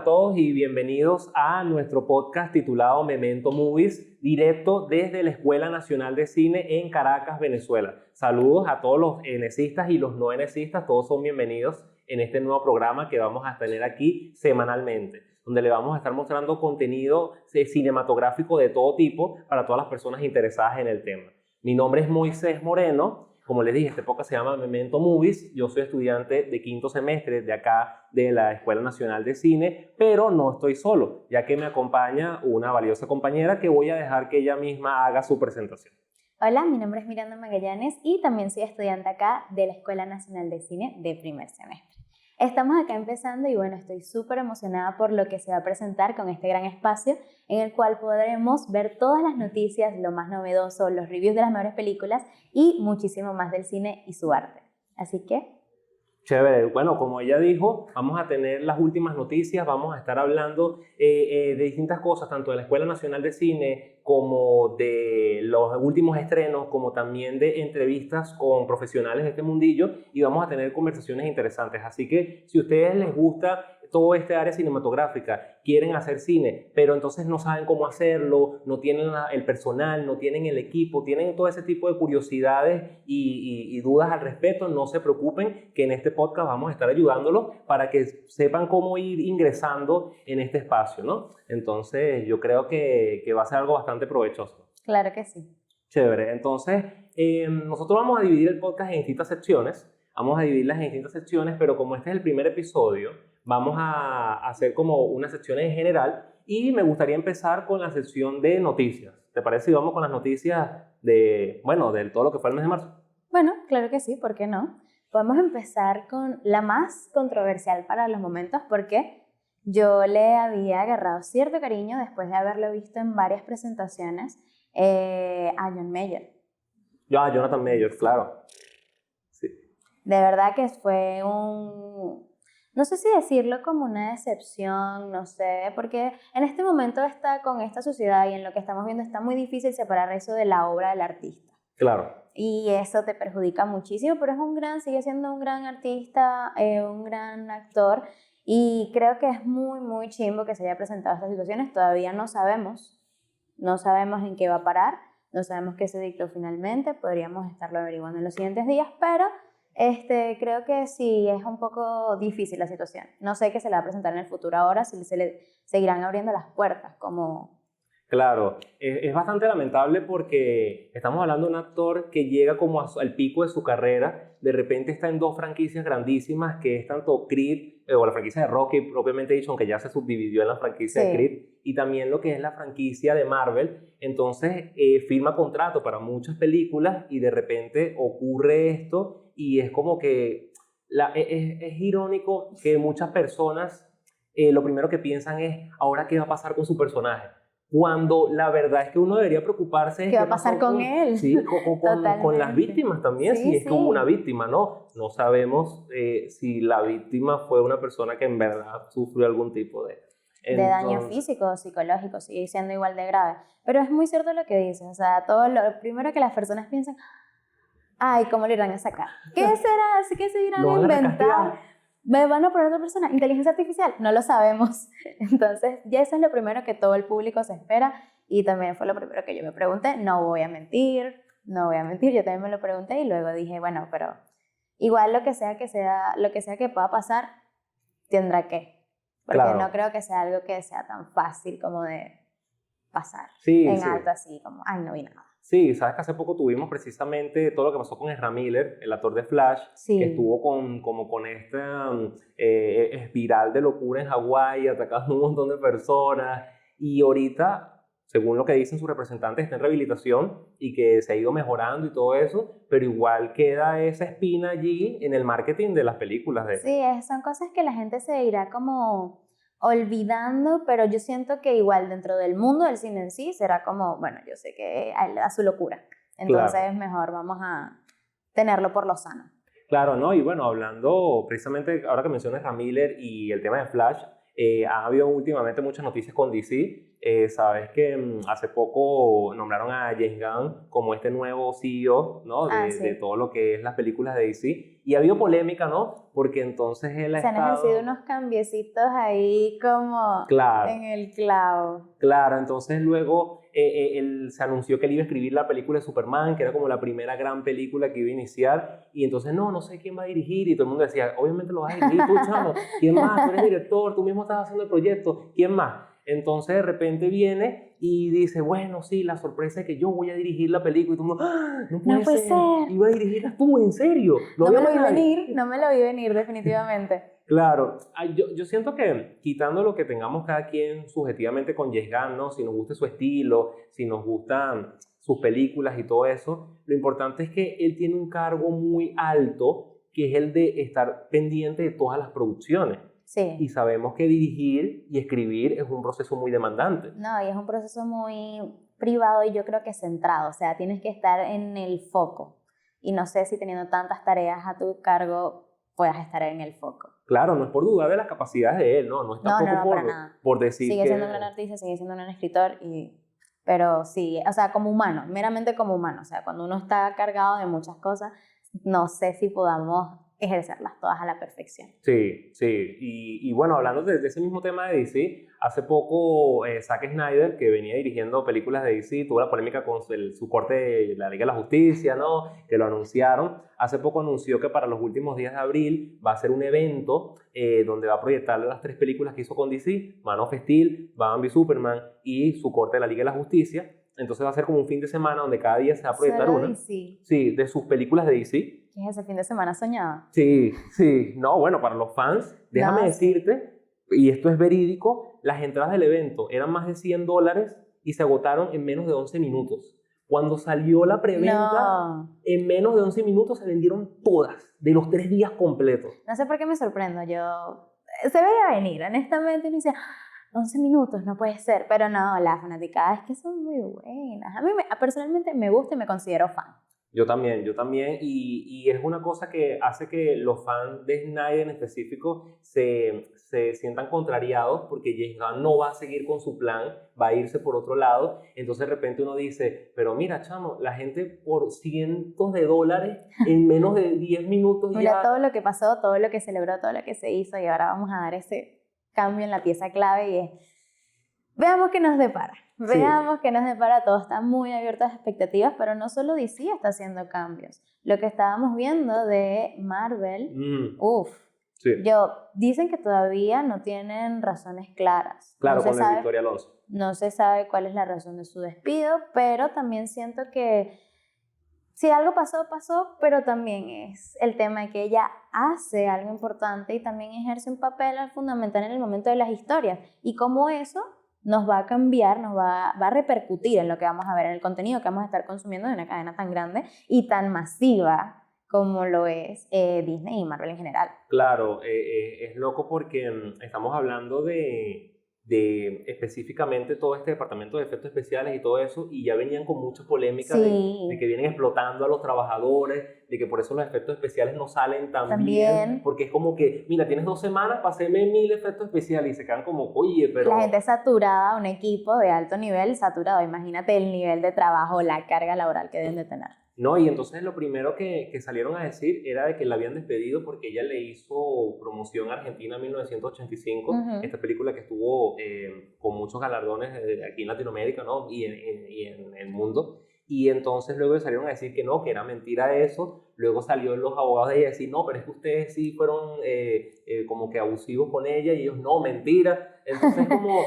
a todos y bienvenidos a nuestro podcast titulado Memento Movies, directo desde la Escuela Nacional de Cine en Caracas, Venezuela. Saludos a todos los enecistas y los no enecistas, todos son bienvenidos en este nuevo programa que vamos a tener aquí semanalmente, donde le vamos a estar mostrando contenido cinematográfico de todo tipo para todas las personas interesadas en el tema. Mi nombre es Moisés Moreno. Como les dije, este podcast se llama Memento Movies. Yo soy estudiante de quinto semestre de acá de la Escuela Nacional de Cine, pero no estoy solo, ya que me acompaña una valiosa compañera que voy a dejar que ella misma haga su presentación. Hola, mi nombre es Miranda Magallanes y también soy estudiante acá de la Escuela Nacional de Cine de primer semestre. Estamos acá empezando y bueno, estoy súper emocionada por lo que se va a presentar con este gran espacio en el cual podremos ver todas las noticias, lo más novedoso, los reviews de las mejores películas y muchísimo más del cine y su arte. Así que... Chévere. Bueno, como ella dijo, vamos a tener las últimas noticias, vamos a estar hablando de distintas cosas, tanto de la Escuela Nacional de Cine como de los últimos estrenos, como también de entrevistas con profesionales de este mundillo, y vamos a tener conversaciones interesantes. Así que si a ustedes les gusta todo este área cinematográfica, quieren hacer cine, pero entonces no saben cómo hacerlo, no tienen el personal, no tienen el equipo, tienen todo ese tipo de curiosidades y dudas al respecto, no se preocupen que en este podcast vamos a estar ayudándolos para que sepan cómo ir ingresando en este espacio, ¿no? Entonces yo creo que va a ser algo bastante provechoso. Claro que sí. Chévere. Entonces nosotros vamos a dividir el podcast en distintas secciones. Vamos a dividirlas en distintas secciones, pero como este es el primer episodio, vamos a hacer como una sección en general y me gustaría empezar con la sección de noticias. ¿Te parece si vamos con las noticias de todo lo que fue el mes de marzo? Bueno, claro que sí, ¿por qué no? Podemos empezar con la más controversial para los momentos porque yo le había agarrado cierto cariño después de haberlo visto en varias presentaciones a John Mayer. Jonathan Majors, claro. Sí. De verdad que fue no sé si decirlo como una decepción, no sé, porque en este momento con esta sociedad y en lo que estamos viendo está muy difícil separar eso de la obra del artista. Claro. Y eso te perjudica muchísimo, pero sigue siendo un gran artista, un gran actor, y creo que es muy, muy chimbo que se haya presentado estas situaciones. Todavía no sabemos en qué va a parar, no sabemos qué se dictó finalmente, podríamos estarlo averiguando en los siguientes días, pero creo que sí es un poco difícil la situación. No sé qué se le va a presentar en el futuro ahora, si se le seguirán abriendo las puertas como... Claro, es bastante lamentable porque estamos hablando de un actor que llega como al pico de su carrera, de repente está en dos franquicias grandísimas que es tanto Creed, o la franquicia de Rocky propiamente dicho, aunque ya se subdividió en la franquicia de Creed, y también lo que es la franquicia de Marvel. Entonces firma contrato para muchas películas y de repente ocurre esto y es como que es irónico que muchas personas lo primero que piensan es, ¿ahora qué va a pasar con su personaje? Cuando la verdad es que uno debería preocuparse ¿Qué va a pasar con él? Sí, con las víctimas también, sí, si es que hubo una víctima, ¿no? No sabemos si la víctima fue una persona que en verdad sufrió algún tipo de daño físico o psicológico, sigue siendo igual de grave. Pero es muy cierto lo que dices, o sea, lo primero que las personas piensan, ay, ¿cómo lo irán a sacar? ¿Qué será? ¿Qué se irán a inventar? ¿Me van a poner otra persona? ¿Inteligencia artificial? No lo sabemos. Entonces, ya eso es lo primero que todo el público se espera y también fue lo primero que yo me pregunté. No voy a mentir, yo también me lo pregunté y luego dije, bueno, pero igual lo que sea que pueda pasar, tendrá que. Porque claro, no creo que sea algo que sea tan fácil como de pasar alto así, como, ay, no vi nada. Sí, sabes que hace poco tuvimos precisamente todo lo que pasó con Ezra Miller, el actor de Flash, que estuvo con esta espiral de locura en Hawái, atacando a un montón de personas, y ahorita, según lo que dicen sus representantes, está en rehabilitación y que se ha ido mejorando y todo eso, pero igual queda esa espina allí en el marketing de las películas de él. Sí, son cosas que la gente se irá como olvidando, pero yo siento que igual dentro del mundo del cine en sí será como, bueno, yo sé que a él le da su locura, entonces claro, mejor vamos a tenerlo por lo sano. Claro, ¿no? Y bueno, hablando precisamente, ahora que mencionas a Miller y el tema de Flash, Ha habido últimamente muchas noticias con DC. Sabes que hace poco nombraron a James Gunn como este nuevo CEO, ¿no? De Sí. todo lo que es las películas de DC. Y ha habido polémica, ¿no? Porque entonces él ha Se han estado... ejercido unos cambiecitos ahí como Claro. en el clavo. Claro, entonces luego él se anunció que él iba a escribir la película de Superman, que era como la primera gran película que iba a iniciar, y entonces no sé quién va a dirigir, y todo el mundo decía, obviamente lo vas a dirigir tú, chamo, ¿quién más? Tú eres director, tú mismo estás haciendo el proyecto, ¿quién más? Entonces de repente viene y dice, bueno, sí, la sorpresa es que yo voy a dirigir la película, y todo el mundo, ¡ah, no puede ser! Iba a dirigirla tú, ¿en serio? No me lo vi venir, no me lo vi venir definitivamente. Claro, yo siento que quitando lo que tengamos cada quien subjetivamente con James Gunn, ¿no? Si nos gusta su estilo, si nos gustan sus películas y todo eso, lo importante es que él tiene un cargo muy alto, que es el de estar pendiente de todas las producciones. Sí. Y sabemos que dirigir y escribir es un proceso muy demandante. No, y es un proceso muy privado y yo creo que centrado, o sea, tienes que estar en el foco. Y no sé si teniendo tantas tareas a tu cargo puedas estar en el foco. Claro, no es por dudar de las capacidades de él, no es tampoco por decir sigue que... siendo un gran artista, sigue siendo un gran escritor, pero sí, o sea, como humano, meramente como humano, o sea, cuando uno está cargado de muchas cosas, no sé si podamos ejercerlas todas a la perfección. Sí. Y bueno, hablando de ese mismo tema de DC, hace poco Zack Snyder, que venía dirigiendo películas de DC, tuvo la polémica con su corte de la Liga de la Justicia, ¿no? Que lo anunciaron. Hace poco anunció que para los últimos días de abril va a ser un evento donde va a proyectar las 3 películas que hizo con DC, Man of Steel, Batman v Superman y su corte de la Liga de la Justicia. Entonces va a ser como un fin de semana donde cada día se va a proyectar ¿Solo una. DC? Sí, de sus películas de DC. ¿Qué es ese fin de semana soñado? Sí. No, bueno, para los fans, déjame decirte, y esto es verídico, las entradas del evento eran más de $100 y se agotaron en menos de 11 minutos. Cuando salió la preventa, en menos de 11 minutos se vendieron todas, de los 3 días completos. No sé por qué me sorprendo, se veía venir, honestamente, uno dice, 11 minutos, no puede ser, pero no, las fanaticadas es que son muy buenas. A mí personalmente me gusta y me considero fan. Yo también, y es una cosa que hace que los fans de Snyder en específico se sientan contrariados porque James Gunn no va a seguir con su plan, va a irse por otro lado, entonces de repente uno dice, pero mira, chamo, la gente por cientos de dólares en menos de 10 minutos mira todo lo que pasó, todo lo que se logró, todo lo que se hizo y ahora vamos a dar ese cambio en la pieza clave y es, veamos qué nos depara. Veamos qué nos depara, todo está muy abierto a las expectativas, pero no solo DC está haciendo cambios. Lo que estábamos viendo de Marvel, dicen que todavía no tienen razones claras. Claro, con la Victoria Alonso. No se sabe cuál es la razón de su despido, pero también siento que si algo pasó, pero también es el tema de que ella hace algo importante y también ejerce un papel fundamental en el momento de las historias. Y cómo eso nos va a cambiar, nos va a repercutir en lo que vamos a ver, en el contenido que vamos a estar consumiendo de una cadena tan grande y tan masiva como lo es Disney y Marvel en general. Claro, es loco porque estamos hablando de específicamente todo este departamento de efectos especiales y todo eso, y ya venían con muchas polémicas de que vienen explotando a los trabajadores, de que por eso los efectos especiales no salen tan bien, porque es como que, mira, tienes 2 semanas para hacerme 1000 efectos especiales y se quedan como, oye, pero... La gente saturada, un equipo de alto nivel saturado, imagínate el nivel de trabajo, la carga laboral que deben de tener. No, y entonces lo primero que salieron a decir era de que la habían despedido porque ella le hizo promoción a Argentina en 1985, esta película que estuvo con muchos galardones aquí en Latinoamérica, ¿no? y en el mundo. Y entonces luego salieron a decir que no, que era mentira eso. Luego salió los abogados de ella a decir, no, pero es que ustedes sí fueron como que abusivos con ella, y ellos, no, mentira. Entonces como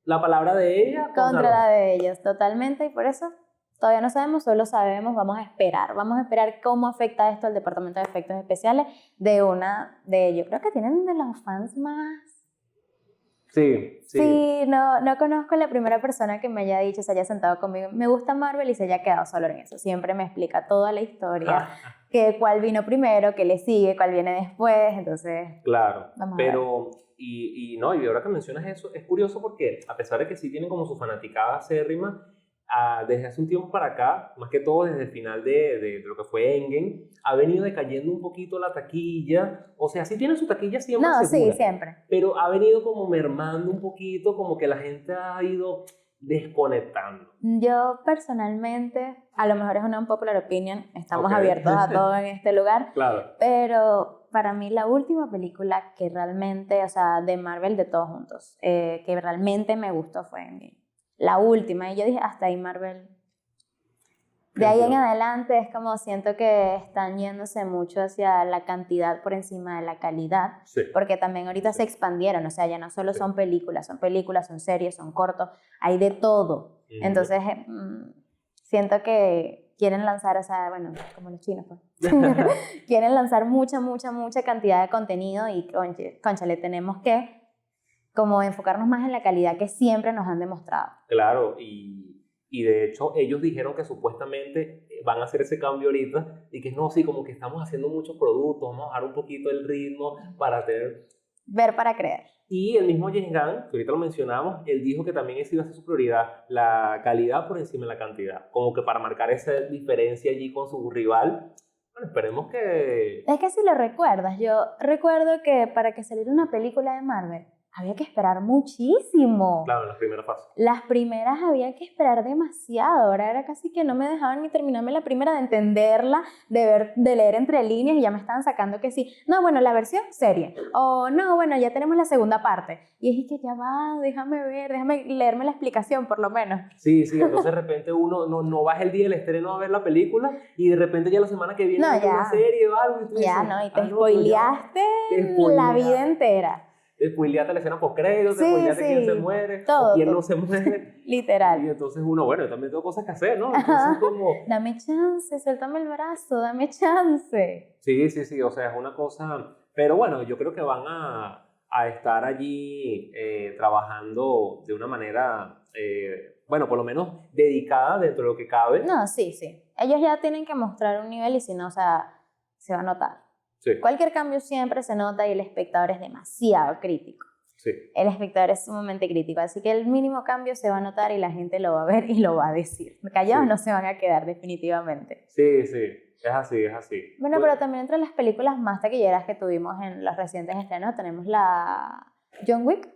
la palabra de ella contra la de ellos, totalmente, y por eso todavía no sabemos, solo sabemos, vamos a esperar cómo afecta esto al departamento de efectos especiales yo creo que tienen de los fans más... Sí, no conozco la primera persona que me haya dicho, se haya sentado conmigo, me gusta Marvel y se haya quedado solo en eso. Siempre me explica toda la historia, cuál vino primero, qué le sigue, cuál viene después, entonces... Claro, pero... Y ahora que mencionas eso, es curioso porque a pesar de que sí tienen como su fanaticada acérrima, desde hace un tiempo para acá, más que todo desde el final de lo que fue Endgame, ha venido decayendo un poquito la taquilla. O sea, sí tiene su taquilla siempre No, sí, segura, siempre. pero ha venido como mermando un poquito, como que la gente ha ido desconectando. Yo personalmente, a lo mejor es una unpopular opinion, estamos Ok. abiertos a todo en este lugar, Claro. pero para mí la última película que realmente, o sea, de Marvel de todos juntos, que realmente me gustó fue Endgame. La última, y yo dije, hasta ahí Marvel. De ahí en Entiendo. adelante es como siento que están yéndose mucho hacia la cantidad por encima de la calidad, Sí. porque también ahorita Sí. se expandieron, o sea, ya no solo Sí. son películas, son series, son cortos, hay de todo. Entonces, siento que quieren lanzar, o sea, bueno, como los chinos, pues. Quieren lanzar mucha cantidad de contenido y, cónchale, tenemos que como enfocarnos más en la calidad que siempre nos han demostrado. Claro, y de hecho ellos dijeron que supuestamente van a hacer ese cambio ahorita y que no, sí, como que estamos haciendo muchos productos, vamos a bajar un poquito el ritmo para tener... Ver para creer. Y el mismo James Gunn, que ahorita lo mencionamos, él dijo que también esa iba a ser su prioridad, la calidad por encima de la cantidad, como que para marcar esa diferencia allí con su rival. Bueno, esperemos que... Es que si lo recuerdas, yo recuerdo que para que saliera una película de Marvel había que esperar muchísimo. Claro, en las primeras fases. Las primeras había que esperar demasiado. Ahora era casi que no me dejaban ni terminarme la primera de entenderla, de leer entre líneas y ya me estaban sacando que sí. No, bueno, la versión serie. O no, bueno, ya tenemos la segunda parte. Y es que ya va, déjame ver, déjame leerme la explicación por lo menos. Sí, sí, entonces de repente uno no vas el día del estreno a ver la película y de repente ya la semana que viene No, hay ya. una serie o algo y tú Ya, dices, no, y te "Ah, no, pero ya". spoileaste Te la vida spoileaste. entera. Te spoileaste la escena post créditos, te Sí, spoileaste quién se sí, muere todo, o quién todo. no se muere. Y Literal. entonces uno, bueno, yo también tengo cosas que hacer, ¿no? Entonces como... Dame chance, suéltame el brazo, dame chance. Sí, sí, sí, o sea, es una cosa... Pero bueno, yo creo que van a estar allí trabajando de una manera, bueno, por lo menos dedicada dentro de lo que cabe. No, sí, sí. Ellos ya tienen que mostrar un nivel y si no, o sea, se va a notar. Sí, Cualquier cambio siempre se nota y el espectador es demasiado crítico. sí. El espectador es sumamente crítico, así que el mínimo cambio se va a notar y la gente lo va a ver y lo va a decir. Callados Sí. no se van a quedar definitivamente. Sí, sí, es así, es así. Bueno, pero también entre las películas más taquilleras que tuvimos en los recientes estrenos tenemos la John Wick.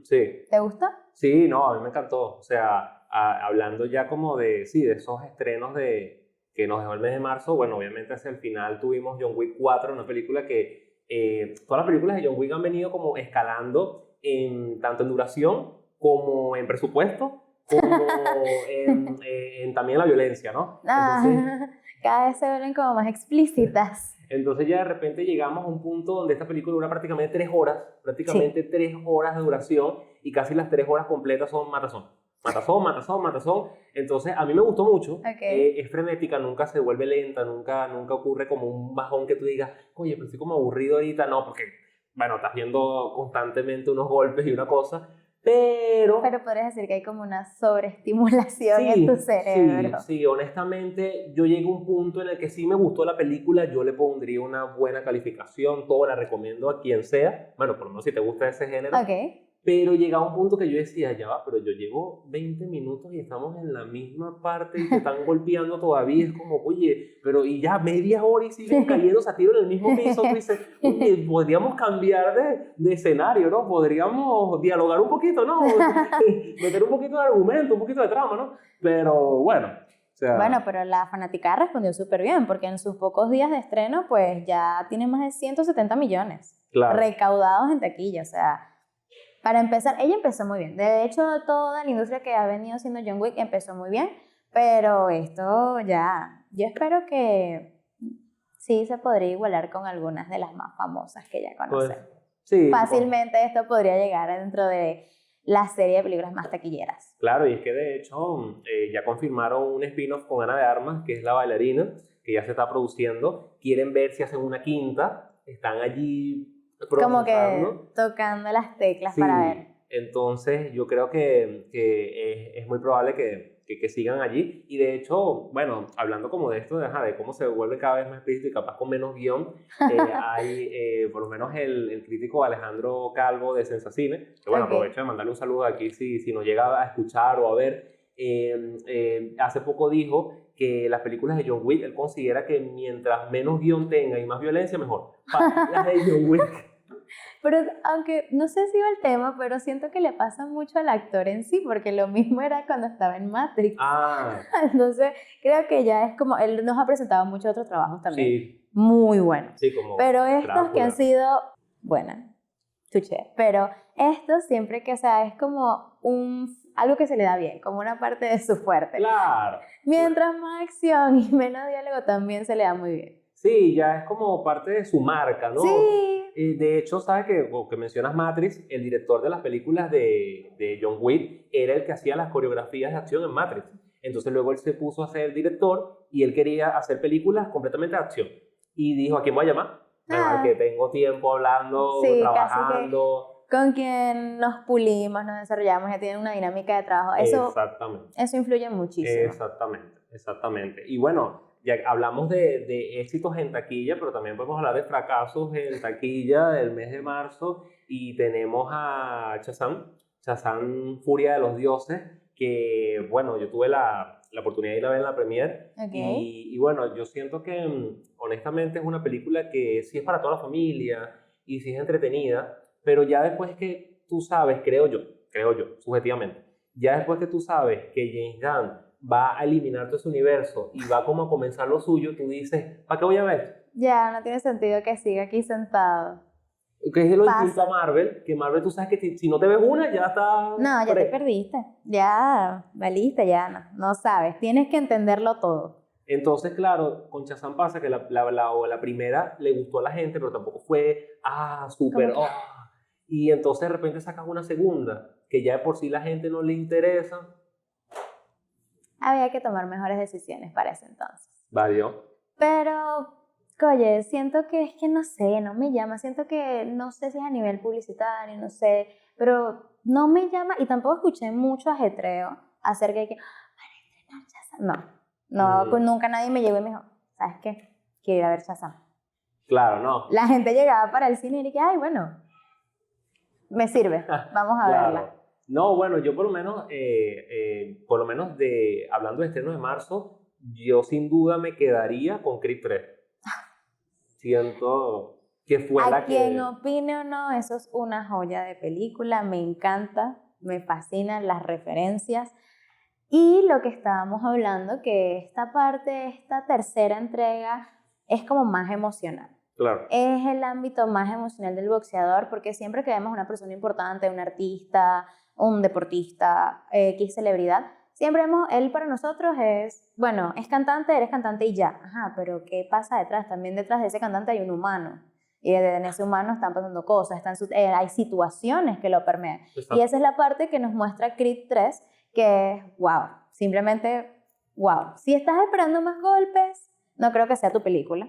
Sí, ¿Te gusta? sí, no, a mí me encantó. O sea, hablando ya como de, sí, de esos estrenos que nos dejó el mes de marzo, bueno, obviamente hacia el final tuvimos John Wick 4, una película que todas las películas de John Wick han venido como escalando tanto en duración como en presupuesto, como también la violencia, ¿no? Entonces, Cada vez se ven como más explícitas. entonces ya de repente llegamos a un punto donde esta película dura prácticamente 3 horas, prácticamente 3 horas de duración y casi las 3 horas completas son matazón. Matazón. Entonces a mí me gustó mucho, Okay. es frenética, nunca se vuelve lenta, nunca ocurre como un bajón que tú digas, oye, pero estoy como aburrido ahorita, no, porque, bueno, estás viendo constantemente unos golpes y una cosa, pero podrías decir que hay como una sobreestimulación sí, en tu cerebro. sí, honestamente yo llegué a un punto en el que sí me gustó la película, yo le pondría una buena calificación, todo la recomiendo a quien sea, bueno, por lo menos si te gusta ese género, Ok. pero llegaba un punto que yo decía, ya va, pero yo llevo 20 minutos y estamos en la misma parte y te están golpeando todavía, es como, oye, pero y ya media hora y siguen cayendo a tiro en el mismo piso, tú dices, oye, podríamos cambiar de escenario, ¿no? Podríamos dialogar un poquito, ¿no? Meter un poquito de argumento, un poquito de trama, ¿no? Pero bueno, o sea... Bueno, pero la fanaticada respondió súper bien, porque en sus pocos días de estreno, pues ya tiene más de 170 millones Claro. recaudados en taquilla. O sea, para empezar, ella empezó muy bien. De hecho, toda la industria que ha venido siendo John Wick empezó muy bien, pero esto ya, yo espero que sí se podría igualar con algunas de las más famosas que ya conocen. Pues, sí, Fácilmente esto podría llegar dentro de la serie de películas más taquilleras. claro, y es que de hecho ya confirmaron un spin-off con Ana de Armas, que es la bailarina, que ya se está produciendo. Quieren ver si hacen una quinta. Están allí Como que procesando. tocando las teclas Sí, para ver. entonces yo creo que es muy probable que sigan allí. Y de hecho, bueno, hablando como de esto, de cómo se vuelve cada vez más explícito y capaz con menos guión, hay por lo menos el crítico Alejandro Calvo de Sensacine, que bueno, Ok. aprovecho de mandarle un saludo aquí si nos llega a escuchar o a ver. hace poco dijo que las películas de John Wick, él considera que mientras menos guión tenga y más violencia, mejor. Las de John Wick. Pero aunque no sé si va el tema, pero siento que le pasa mucho al actor en sí, porque lo mismo era cuando estaba en Matrix. Ah, Entonces creo que ya es como, él nos ha presentado muchos otros trabajos también, sí, muy buenos. sí, como Pero estos que Drácula. han sido, bueno, chuché, pero estos siempre que, o sea, es como algo que se le da bien, como una parte de su fuerte. Claro. Mientras más acción y menos diálogo también se le da muy bien. Sí, ya es como parte de su marca, ¿no? Sí. De hecho, sabes que mencionas Matrix, el director de las películas de John Wick era el que hacía las coreografías de acción en Matrix. Entonces luego él se puso a ser director y él quería hacer películas completamente de acción. Y dijo, ¿a quién voy a llamar? Bueno, al que tengo tiempo hablando, Sí, trabajando. con quien nos pulimos, nos desarrollamos, ya tienen una dinámica de trabajo. Exactamente. Eso influye muchísimo. Exactamente. Y bueno, ya hablamos de éxitos en taquilla, pero también podemos hablar de fracasos en taquilla del mes de marzo. Y tenemos a Shazam, Furia de los Dioses, que bueno, yo tuve la oportunidad de ir a ver en la premiere. Okay. Y bueno, yo siento que honestamente es una película que sí es para toda la familia y sí es entretenida, pero ya después que tú sabes, creo yo, subjetivamente, ya después que tú sabes que James Gunn va a eliminar todo ese universo y va como a comenzar lo suyo, tú dices, ¿para qué voy a ver? Ya, no tiene sentido que siga aquí sentado. Que es lo Pasa. distinto a Marvel, que Marvel tú sabes que si no te ves una, ya está... No, ya te perdiste. Ya, valiste, ya no sabes. Tienes que entenderlo todo. Entonces, claro, con Shazam pasa que la primera le gustó a la gente, pero tampoco fue, súper, Como que- Y entonces de repente sacas una segunda, que ya de por sí la gente no le interesa. Había que tomar mejores decisiones para ese entonces. Valió. Pero, oye, siento que es que no sé, no me llama. Siento que no sé si es a nivel publicitario, no sé, pero no me llama y tampoco escuché mucho ajetreo acerca de que van a estrenar Shazam. No, nunca nadie me llegó y me dijo, ¿sabes qué? Quiero ir a ver Shazam. Claro, no. La gente llegaba para el cine y dije, ay, bueno, me sirve, vamos a Claro. verla. No, bueno, yo por lo menos hablando de estrenos de marzo, yo sin duda me quedaría con Creed 3. Siento que fue la A quien que... opine o no, eso es una joya de película, me encanta, me fascinan las referencias. Y lo que estábamos hablando, que esta parte, esta tercera entrega, es como más emocional. Claro. Es el ámbito más emocional del boxeador, porque siempre que vemos una persona importante, un artista, un deportista, X celebridad, siempre vemos, él para nosotros es, bueno, es cantante, eres cantante y ya. Ajá, pero ¿qué pasa detrás? También detrás de ese cantante hay un humano. Y en ese humano están pasando cosas, hay situaciones que lo permean. Exacto. Y esa es la parte que nos muestra Creed 3, que es wow, simplemente wow. Si estás esperando más golpes, no creo que sea tu película.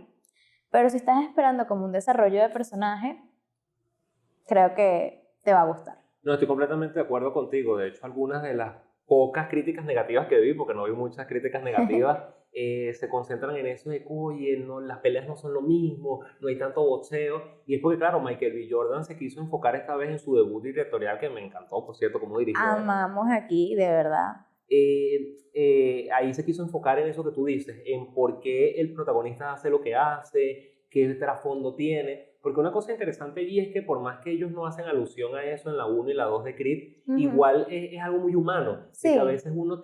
Pero si estás esperando como un desarrollo de personaje, creo que te va a gustar. No, estoy completamente de acuerdo contigo. De hecho, algunas de las pocas críticas negativas que vi, porque no vi muchas críticas negativas, se concentran en eso de que, oye, no, las peleas no son lo mismo, no hay tanto boxeo. Y es porque, claro, Michael B. Jordan se quiso enfocar esta vez en su debut directorial, que me encantó, por cierto, como dirigió. Amamos aquí, de verdad. Ahí se quiso enfocar en eso que tú dices, en por qué el protagonista hace lo que hace, qué trasfondo tiene. Porque una cosa interesante allí es que por más que ellos no hacen alusión a eso en la 1 y la 2 de Creed, igual es algo muy humano. Sí. Que a veces uno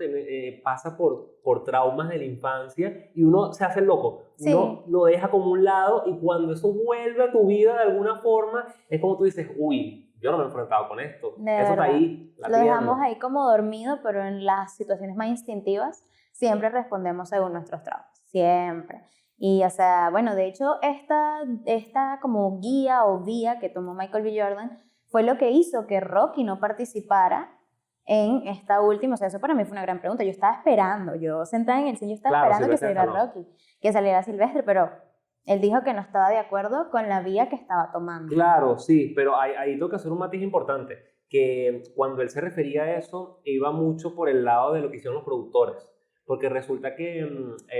pasa por traumas de la infancia y uno se hace loco. Sí. Uno lo deja como un lado y cuando eso vuelve a tu vida de alguna forma, es como tú dices, uy, yo no me he enfrentado con esto. Eso está ahí. Lo dejamos ahí como dormido, pero en las situaciones más instintivas siempre respondemos según nuestros traumas. Siempre. Y, o sea, bueno, de hecho, esta como guía o vía que tomó Michael B. Jordan fue lo que hizo que Rocky no participara en esta última. O sea, eso para mí fue una gran pregunta. Yo estaba esperando, yo sentada en el cine, yo estaba esperando que saliera Rocky, que saliera Silvestre, pero él dijo que no estaba de acuerdo con la vía que estaba tomando. Claro, sí, pero ahí tengo que hacer un matiz importante, que cuando él se refería a eso, iba mucho por el lado de lo que hicieron los productores. Porque resulta que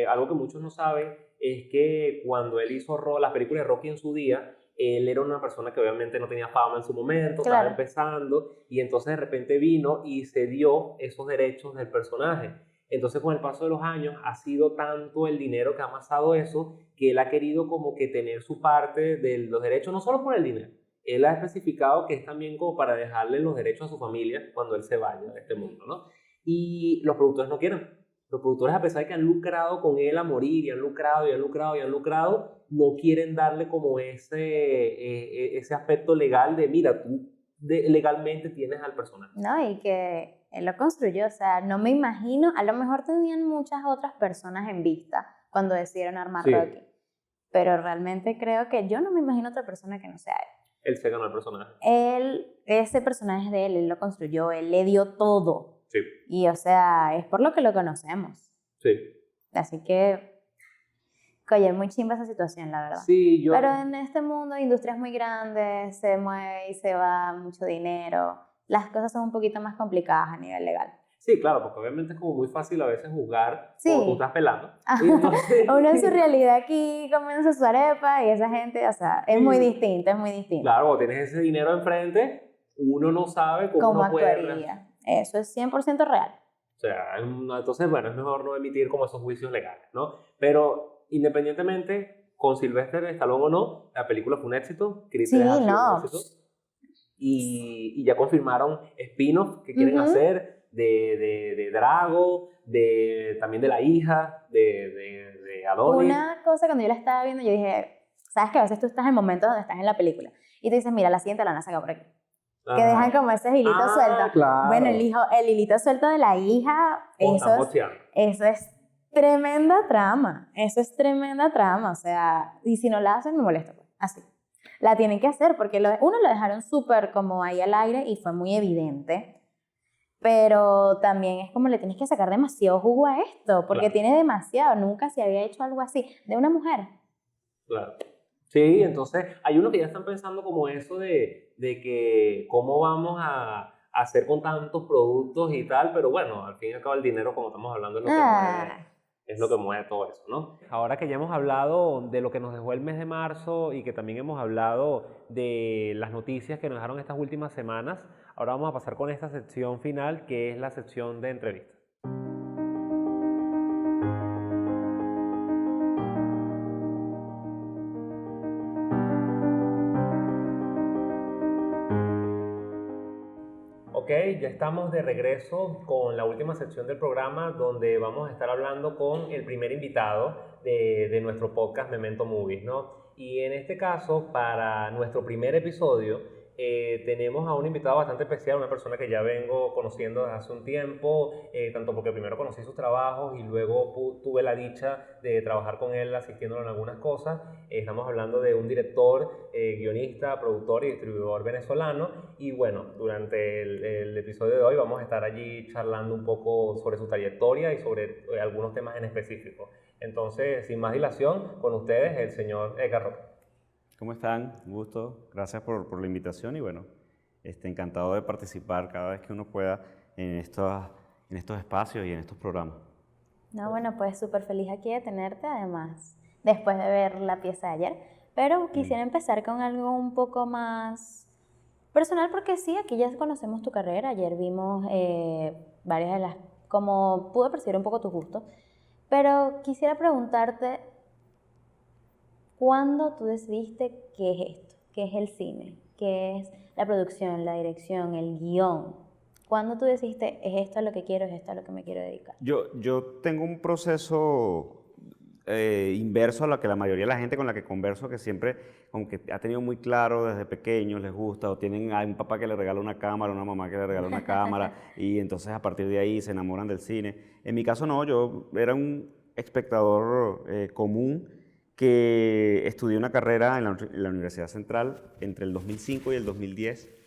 algo que muchos no saben es que cuando él hizo las películas de Rocky en su día, él era una persona que obviamente no tenía fama en su momento, Claro. estaba empezando, y entonces de repente vino y cedió esos derechos del personaje. Entonces con el paso de los años ha sido tanto el dinero que ha amasado eso, que él ha querido como que tener su parte de los derechos, no solo por el dinero. Él ha especificado que es también como para dejarle los derechos a su familia cuando él se vaya de este mundo, ¿no? Y los productores no quieren. Los productores, a pesar de que han lucrado con él a morir, y han lucrado, y han lucrado, y han lucrado, no quieren darle como ese aspecto legal de, mira, tú legalmente tienes al personaje. No, y que él lo construyó, o sea, no me imagino, a lo mejor tenían muchas otras personas en vista cuando decidieron armar Sí. Rocky, pero realmente creo que yo no me imagino otra persona que no sea él. Él se ganó el personaje. Ese personaje es de él lo construyó, él le dio todo. Sí, Y o sea, es por lo que lo conocemos. sí. Así que, oye, es muy chimba esa situación, la verdad. Sí, yo... Pero en este mundo, industrias muy grandes, se mueve y se va mucho dinero. Las cosas son un poquito más complicadas a nivel legal. Sí, claro, porque obviamente es como muy fácil a veces juzgar Sí. cuando tú estás pelando. Y entonces... Uno en su realidad aquí comiéndose su arepa y esa gente, o sea, es Sí. muy distinto, es muy distinto. Claro, cuando tienes ese dinero enfrente, uno no sabe cómo ¿Cómo uno puede... actuaría? Eso es 100% real. O sea, entonces, bueno, es mejor no emitir como esos juicios legales, ¿no? Pero independientemente, con Sylvester Stallone o no, la película fue un éxito, Creed Sí, 3 ha sido no. un éxito. Y ya confirmaron spin-off que quieren Ujú. hacer de Drago, también de la hija de Adonis. Una cosa cuando yo la estaba viendo, yo dije, sabes que a veces tú estás en momentos donde estás en la película y te dices, mira, la siguiente la van a sacar por aquí. Que Ajá. dejan como ese hilito suelto. Claro. Bueno, el hilito suelto de la hija, O eso están es, boceando. eso es tremenda trama. Eso es tremenda trama. O sea, y si no la hacen, me molesta. Pues. Así. La tienen que hacer porque uno lo dejaron súper como ahí al aire y fue muy evidente. Pero también es como le tienes que sacar demasiado jugo a esto porque Claro. tiene demasiado. Nunca se había hecho algo así de una mujer. Claro. Sí, entonces hay unos que ya están pensando como eso de que cómo vamos a hacer con tantos productos y tal, pero bueno, al fin y al cabo el dinero, como estamos hablando, es lo que mueve. Es lo que mueve todo eso, ¿no? Ahora que ya hemos hablado de lo que nos dejó el mes de marzo y que también hemos hablado de las noticias que nos dejaron estas últimas semanas, ahora vamos a pasar con esta sección final, que es la sección de entrevistas. Ok, ya estamos de regreso con la última sección del programa donde vamos a estar hablando con el primer invitado de nuestro podcast Memento Movies, ¿no? Y en este caso, para nuestro primer episodio, tenemos a un invitado bastante especial, una persona que ya vengo conociendo desde hace un tiempo, tanto porque primero conocí sus trabajos y luego tuve la dicha de trabajar con él asistiéndolo en algunas cosas. Estamos hablando de un director, guionista, productor y distribuidor venezolano. Y bueno, durante el episodio de hoy vamos a estar allí charlando un poco sobre su trayectoria y sobre algunos temas en específico. Entonces, sin más dilación, con ustedes el señor Edgar Roque. ¿Cómo están? Un gusto. Gracias por la invitación y bueno, encantado de participar cada vez que uno pueda en estos espacios y en estos programas. No, bueno, pues súper feliz aquí de tenerte, además, después de ver la pieza de ayer. Pero quisiera empezar con algo un poco más personal, porque sí, aquí ya conocemos tu carrera. Ayer vimos varias de las, como pude percibir un poco tus gustos. Pero quisiera preguntarte, ¿cuándo tú decidiste qué es esto? ¿Qué es el cine? ¿Qué es la producción, la dirección, el guión? ¿Cuándo tú decidiste, es esto a lo que quiero, es esto a lo que me quiero dedicar? Yo tengo un proceso inverso a lo que la mayoría de la gente con la que converso, que siempre como que ha tenido muy claro desde pequeños, les gusta, o tienen a un papá que le regala una cámara, una mamá que le regala una cámara, y entonces a partir de ahí se enamoran del cine. En mi caso no, yo era un espectador común que estudié una carrera en la Universidad Central entre el 2005 y el 2010.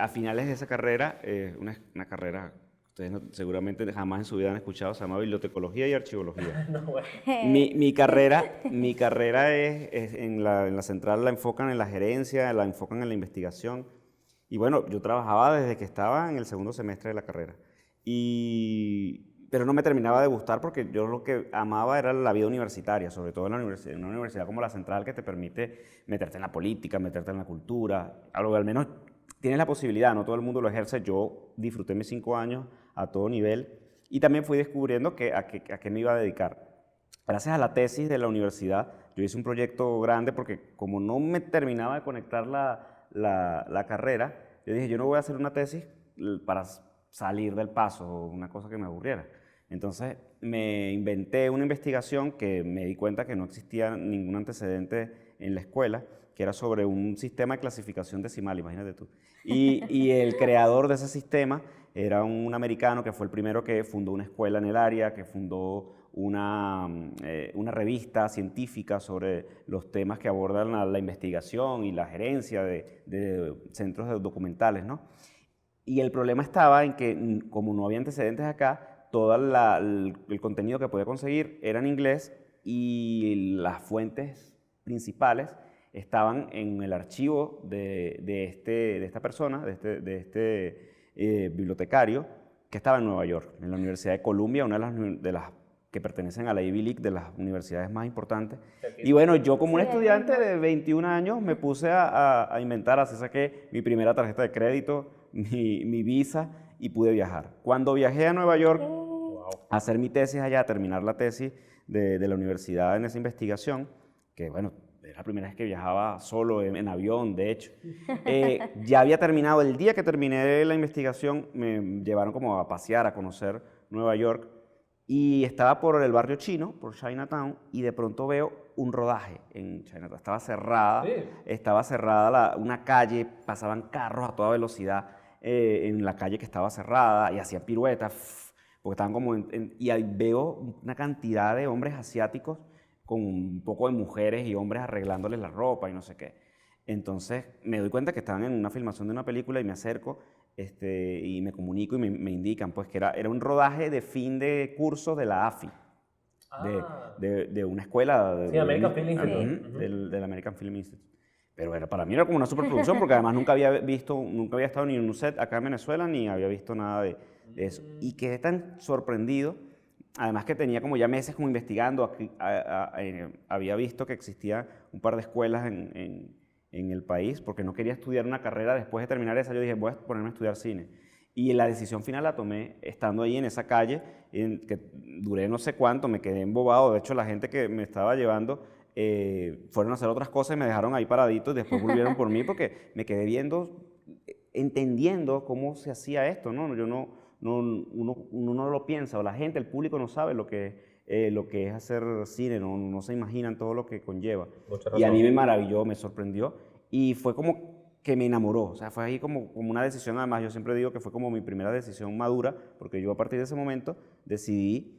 A finales de esa carrera, una carrera ustedes seguramente jamás en su vida han escuchado, se llama Bibliotecología y Archivología. No, bueno. Mi carrera es en la Central la enfocan en la gerencia, la enfocan en la investigación. Y bueno, yo trabajaba desde que estaba en el segundo semestre de la carrera. pero no me terminaba de gustar porque yo lo que amaba era la vida universitaria, sobre todo en la universidad, en una universidad como la Central que te permite meterte en la política, meterte en la cultura, algo que al menos tienes la posibilidad, no todo el mundo lo ejerce. Yo disfruté mis 5 años a todo nivel y también fui descubriendo a qué me iba a dedicar. Gracias a la tesis de la universidad, yo hice un proyecto grande porque como no me terminaba de conectar la carrera, yo dije, yo no voy a hacer una tesis para salir del paso, una cosa que me aburriera. Entonces me inventé una investigación que me di cuenta que no existía ningún antecedente en la escuela, que era sobre un sistema de clasificación decimal, imagínate tú. Y el creador de ese sistema era un americano que fue el primero que fundó una escuela en el área, que fundó una revista científica sobre los temas que abordan la investigación y la gerencia de centros documentales, ¿no? Y el problema estaba en que, como no había antecedentes acá, todo el contenido que podía conseguir era en inglés y las fuentes principales estaban en el archivo de esta persona, de este bibliotecario, que estaba en Nueva York, en la Universidad de Columbia, una de las que pertenecen a la Ivy League, de las universidades más importantes. Y bueno, yo como un estudiante de 21 años me puse a inventar, así saqué mi primera tarjeta de crédito, mi visa y pude viajar. Cuando viajé a Nueva York a hacer mi tesis allá, a terminar la tesis de la universidad en esa investigación, que bueno, era la primera vez que viajaba solo en avión, de hecho. Ya había terminado, el día que terminé la investigación, me llevaron como a pasear, a conocer Nueva York, y estaba por el barrio chino, por Chinatown, y de pronto veo un rodaje en Chinatown. Estaba cerrada una calle, pasaban carros a toda velocidad en la calle que estaba cerrada, y hacían piruetas, porque estaban como y ahí veo una cantidad de hombres asiáticos con un poco de mujeres y hombres arreglándoles la ropa y no sé qué. Entonces me doy cuenta que estaban en una filmación de una película y me acerco y me comunico y me indican pues que era un rodaje de fin de curso de la AFI, de una escuela sí, American Film Institute, del American Film Institute. Pero para mí era como una superproducción porque además nunca había estado ni en un set acá en Venezuela ni había visto nada de eso. Y quedé tan sorprendido. Además que tenía como ya meses como investigando, había visto que existía un par de escuelas en el país, porque no quería estudiar una carrera después de terminar esa. Yo dije, voy a ponerme a estudiar cine. Y la decisión final la tomé estando ahí en esa calle, que duré no sé cuánto, me quedé embobado. De hecho, la gente que me estaba llevando fueron a hacer otras cosas y me dejaron ahí paradito y después volvieron por mí porque me quedé entendiendo cómo se hacía esto, ¿no? Uno no lo piensa, o la gente, el público no sabe lo que es hacer cine, no se imaginan todo lo que conlleva. Y a mí me maravilló, me sorprendió, y fue como que me enamoró, o sea, fue ahí como una decisión. Además, yo siempre digo que fue como mi primera decisión madura, porque yo a partir de ese momento decidí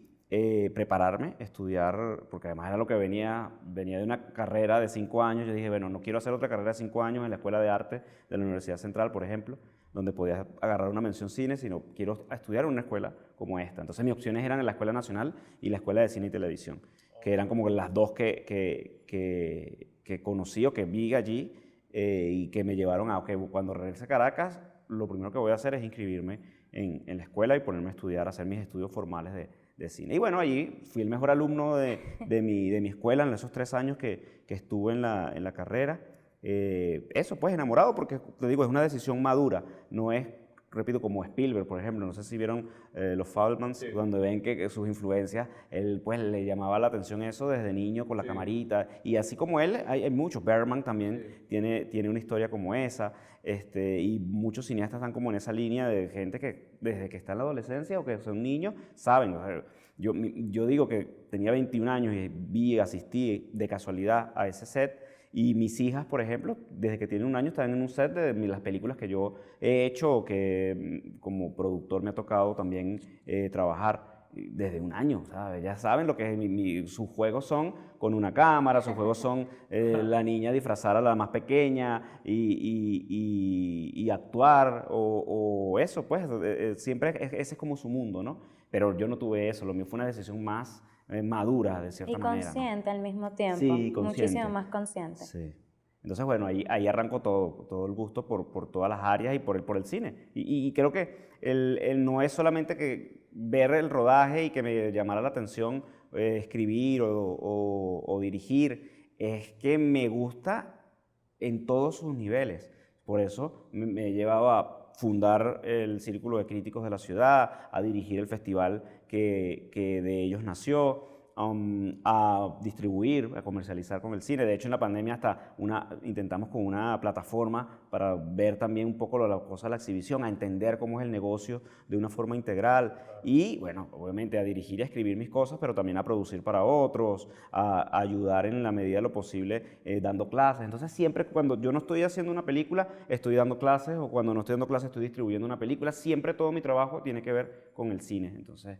prepararme, estudiar, porque además era lo que venía de una carrera de 5 años. Yo dije, bueno, no quiero hacer otra carrera de 5 años en la Escuela de Arte de la Universidad Central, por ejemplo, donde podías agarrar una mención cine, sino quiero estudiar en una escuela como esta. Entonces mis opciones eran en la Escuela Nacional y la Escuela de Cine y Televisión, que eran como las dos que conocí o que vi allí y que me llevaron a, cuando regrese a Caracas, lo primero que voy a hacer es inscribirme en la escuela y ponerme a estudiar, a hacer mis estudios formales de cine. Y bueno, allí fui el mejor alumno de mi escuela en esos 3 años que estuve en la carrera. Eso, pues enamorado, porque te digo, es una decisión madura, no es, repito, como Spielberg, por ejemplo. No sé si vieron los Fabelmans, sí, donde ven que sus influencias, él pues le llamaba la atención eso desde niño con la camarita, y así como él, hay muchos. Bergman también tiene una historia como esa, y muchos cineastas están como en esa línea de gente que desde que está en la adolescencia o que son niños, saben. O sea, yo digo que tenía 21 años y asistí de casualidad a ese set. Y mis hijas, por ejemplo, desde que tienen 1 año están en un set de las películas que yo he hecho o que como productor me ha tocado también trabajar desde 1 año. ¿Sabes? Ya saben lo que es, sus juegos son con una cámara, sus juegos son la niña disfrazar a la más pequeña y actuar o eso, pues siempre ese es como su mundo, ¿no? Pero yo no tuve eso, lo mío fue una decisión más madura, de cierta manera. Y consciente, ¿no?, al mismo tiempo. Sí, consciente. Muchísimo más consciente. Sí. Entonces, bueno, ahí arrancó todo el gusto por todas las áreas y por el cine. Y creo que no es solamente que ver el rodaje y que me llamara la atención escribir o dirigir, es que me gusta en todos sus niveles. Por eso me llevaba a fundar el Círculo de Críticos de la ciudad, a dirigir el festival que de ellos nació, a distribuir, a comercializar con el cine. De hecho, en la pandemia hasta intentamos con una plataforma para ver también un poco la cosa de la exhibición, a entender cómo es el negocio de una forma integral y, bueno, obviamente a dirigir y a escribir mis cosas, pero también a producir para otros, a ayudar en la medida de lo posible dando clases. Entonces, siempre cuando yo no estoy haciendo una película, estoy dando clases, o cuando no estoy dando clases, estoy distribuyendo una película. Siempre todo mi trabajo tiene que ver con el cine. Entonces,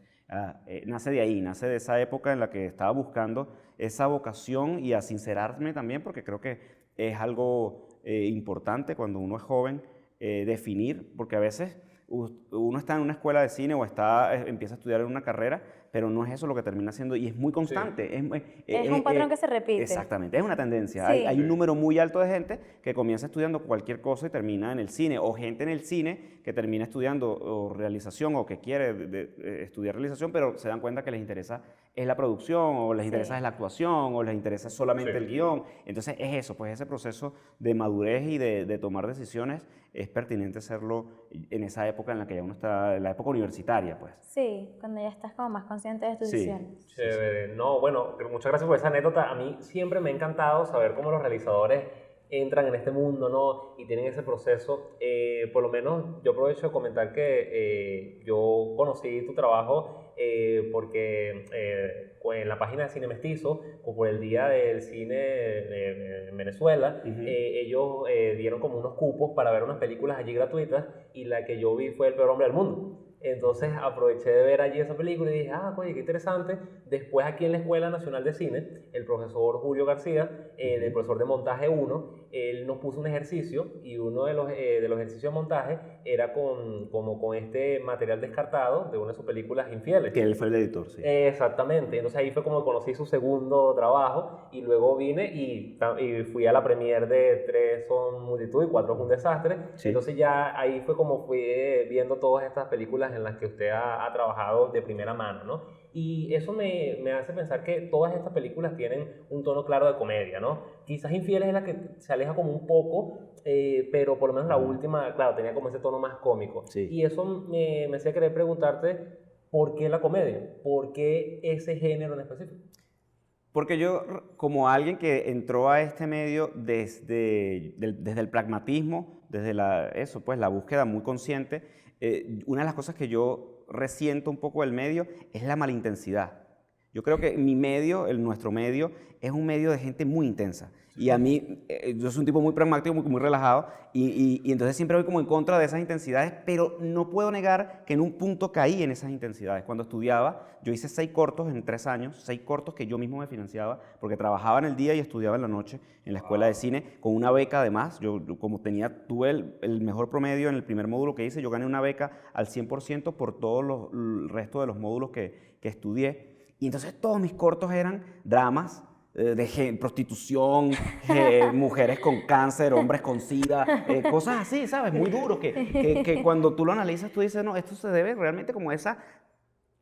nace de ahí, nace de esa época en la que estaba buscando esa vocación y a sincerarme también, porque creo que es algo importante cuando uno es joven definir, porque a veces uno está en una escuela de cine o empieza a estudiar en una carrera, pero no es eso lo que termina siendo, y es muy constante. Sí. Es un patrón que se repite. Exactamente, es una tendencia. Sí. Hay un número muy alto de gente que comienza estudiando cualquier cosa y termina en el cine, o gente en el cine que termina estudiando realización o que quiere estudiar realización, pero se dan cuenta que les interesa es la producción, o les interesa es la actuación, o les interesa solamente el guión. Entonces es eso, pues ese proceso de madurez y de tomar decisiones es pertinente hacerlo en esa época en la que ya uno está, en la época universitaria, pues. Sí, cuando ya estás como más consciente de tus decisiones. Chévere. No, bueno, muchas gracias por esa anécdota. A mí siempre me ha encantado saber cómo los realizadores entran en este mundo, ¿no? Y tienen ese proceso. Por lo menos yo aprovecho de comentar que yo conocí tu trabajo porque en la página de Cine Mestizo, o por el Día del Cine en Venezuela, ellos dieron como unos cupos para ver unas películas allí gratuitas, y la que yo vi fue El Peor Hombre del Mundo. Entonces aproveché de ver allí esa película y dije, oye, qué interesante. Después aquí en la Escuela Nacional de Cine, el profesor Julio García, el profesor de montaje 1, él nos puso un ejercicio, y uno de los ejercicios de montaje era con este material descartado de una de sus películas Infieles. Que él fue el editor, sí. Exactamente. Entonces ahí fue como conocí su segundo trabajo, y luego vine y fui a la premiere de 3 son multitud y 4 es un desastre. Sí. Entonces ya ahí fue como fui viendo todas estas películas en las que usted ha trabajado de primera mano, ¿no? Y eso me hace pensar que todas estas películas tienen un tono claro de comedia, ¿no? Quizás Infieles es la que se aleja como un poco, pero por lo menos la última, claro, tenía como ese tono más cómico. Sí. Y eso me hacía querer preguntarte, ¿por qué la comedia? ¿Por qué ese género en específico? Porque yo, como alguien que entró a este medio desde el pragmatismo, desde la búsqueda muy consciente, una de las cosas que yo resiento un poco del medio es la malintensidad. Yo creo que nuestro medio, es un medio de gente muy intensa. Y a mí, yo soy un tipo muy pragmático, muy relajado, y entonces siempre voy como en contra de esas intensidades, pero no puedo negar que en un punto caí en esas intensidades. Cuando estudiaba, yo hice 6 cortos en 3 años, 6 cortos que yo mismo me financiaba, porque trabajaba en el día y estudiaba en la noche en la escuela de cine, con una beca además. Yo como tuve el mejor promedio en el primer módulo que hice, yo gané una beca al 100% por todo el resto de los módulos que estudié. Y entonces todos mis cortos eran dramas, de prostitución, mujeres con cáncer, hombres con sida, cosas así, ¿sabes? Muy duros, que cuando tú lo analizas, tú dices, no, esto se debe realmente como a esa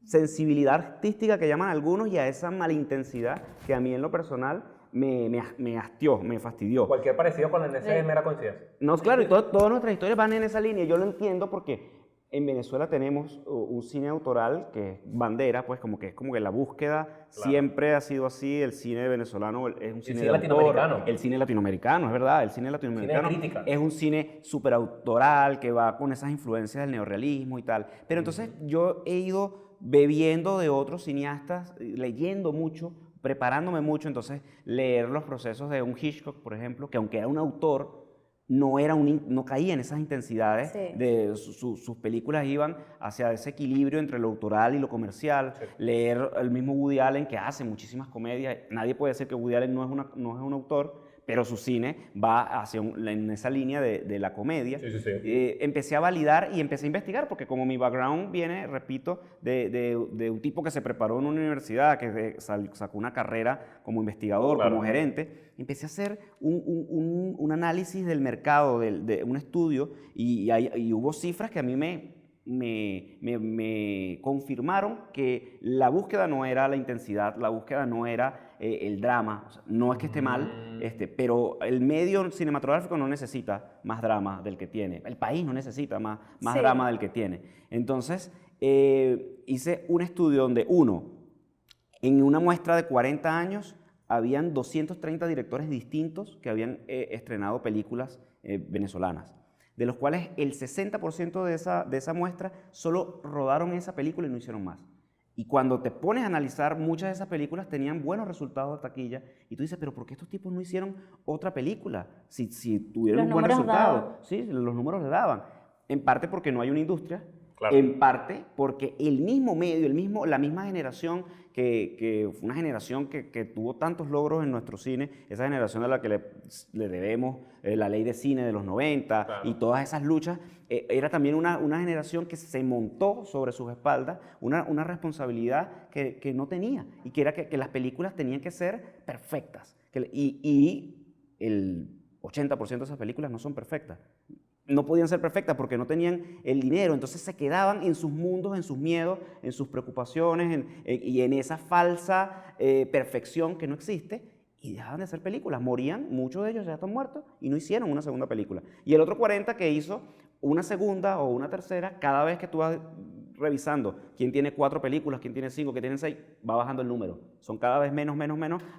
sensibilidad artística que llaman algunos, y a esa malintensidad que a mí en lo personal me hastió, me fastidió. Cualquier parecido con la NC es mera coincidencia. No, claro, y todas nuestras historias van en esa línea. Yo lo entiendo porque en Venezuela tenemos un cine autoral que es bandera, pues como que es como que la búsqueda siempre ha sido así. El cine venezolano es un cine de latinoamericano. El cine latinoamericano, es verdad. El cine latinoamericano es un cine súper autoral que va con esas influencias del neorrealismo y tal. Pero entonces yo he ido bebiendo de otros cineastas, leyendo mucho, preparándome mucho. Entonces leer los procesos de un Hitchcock, por ejemplo, que aunque era un autor, no caía en esas intensidades. Sí. Sus películas iban hacia ese equilibrio entre lo autoral y lo comercial. Sí. Leer el mismo Woody Allen, que hace muchísimas comedias. Nadie puede decir que Woody Allen no es un autor, pero su cine va en esa línea de la comedia. Sí, sí, sí. Empecé a validar y empecé a investigar, porque como mi background viene, repito, de un tipo que se preparó en una universidad, que sacó una carrera como investigador, como gerente, empecé a hacer un análisis del mercado, de un estudio, y hubo cifras que a mí me me confirmaron que la búsqueda no era la intensidad, la búsqueda no era el drama. O sea, no es que esté mal, pero el medio cinematográfico no necesita más drama del que tiene. El país no necesita más Sí. drama del que tiene. Entonces, hice un estudio donde, en una muestra de 40 años, habían 230 directores distintos que habían estrenado películas venezolanas, de los cuales el 60% de esa muestra solo rodaron esa película y no hicieron más. Y cuando te pones a analizar, muchas de esas películas tenían buenos resultados de taquilla y tú dices, pero ¿por qué estos tipos no hicieron otra película? Si tuvieron Los un buen números resultado. daban. Sí, los números le daban. En parte porque no hay una industria, Claro. en parte porque el mismo medio, la misma generación, que fue una generación que tuvo tantos logros en nuestro cine, esa generación a la que le debemos la ley de cine de los 90 Claro. y todas esas luchas, era también una generación que se montó sobre sus espaldas una responsabilidad que no tenía, y que era que las películas tenían que ser perfectas. Y el 80% de esas películas no son perfectas. No podían ser perfectas porque no tenían el dinero, entonces se quedaban en sus mundos, en sus miedos, en sus preocupaciones y en esa falsa perfección que no existe, y dejaban de hacer películas. Morían, muchos de ellos ya están muertos y no hicieron una segunda película. Y el otro 40 que hizo una segunda o una tercera, cada vez que tú vas revisando quién tiene 4 películas, quién tiene 5, quién tiene 6, va bajando el número. Son cada vez menos,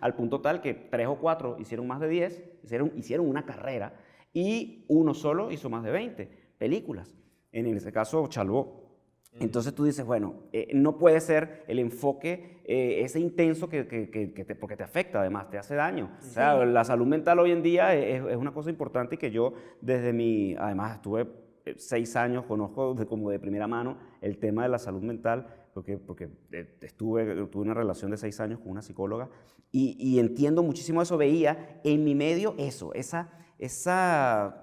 al punto tal que 3 o 4 hicieron más de 10, hicieron una carrera, y uno solo hizo más de 20 películas. En ese caso, Chalbó. Entonces tú dices, bueno, no puede ser el enfoque ese intenso porque te afecta, además, te hace daño. O sea, la salud mental hoy en día es una cosa importante, y que yo además estuve 6 años, conozco como de primera mano el tema de la salud mental, porque tuve una relación de 6 años con una psicóloga, y entiendo muchísimo eso. Veía en mi medio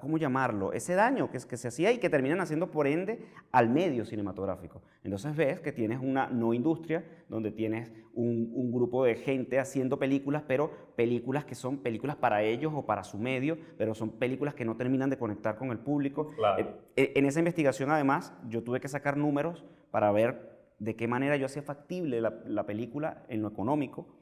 ¿cómo llamarlo? Ese daño que se hacía y que terminan haciendo, por ende, al medio cinematográfico. Entonces ves que tienes una no industria, donde tienes un grupo de gente haciendo películas, pero películas que son películas para ellos o para su medio, pero son películas que no terminan de conectar con el público. Claro. En esa investigación, además, yo tuve que sacar números para ver de qué manera yo hacía factible la película en lo económico.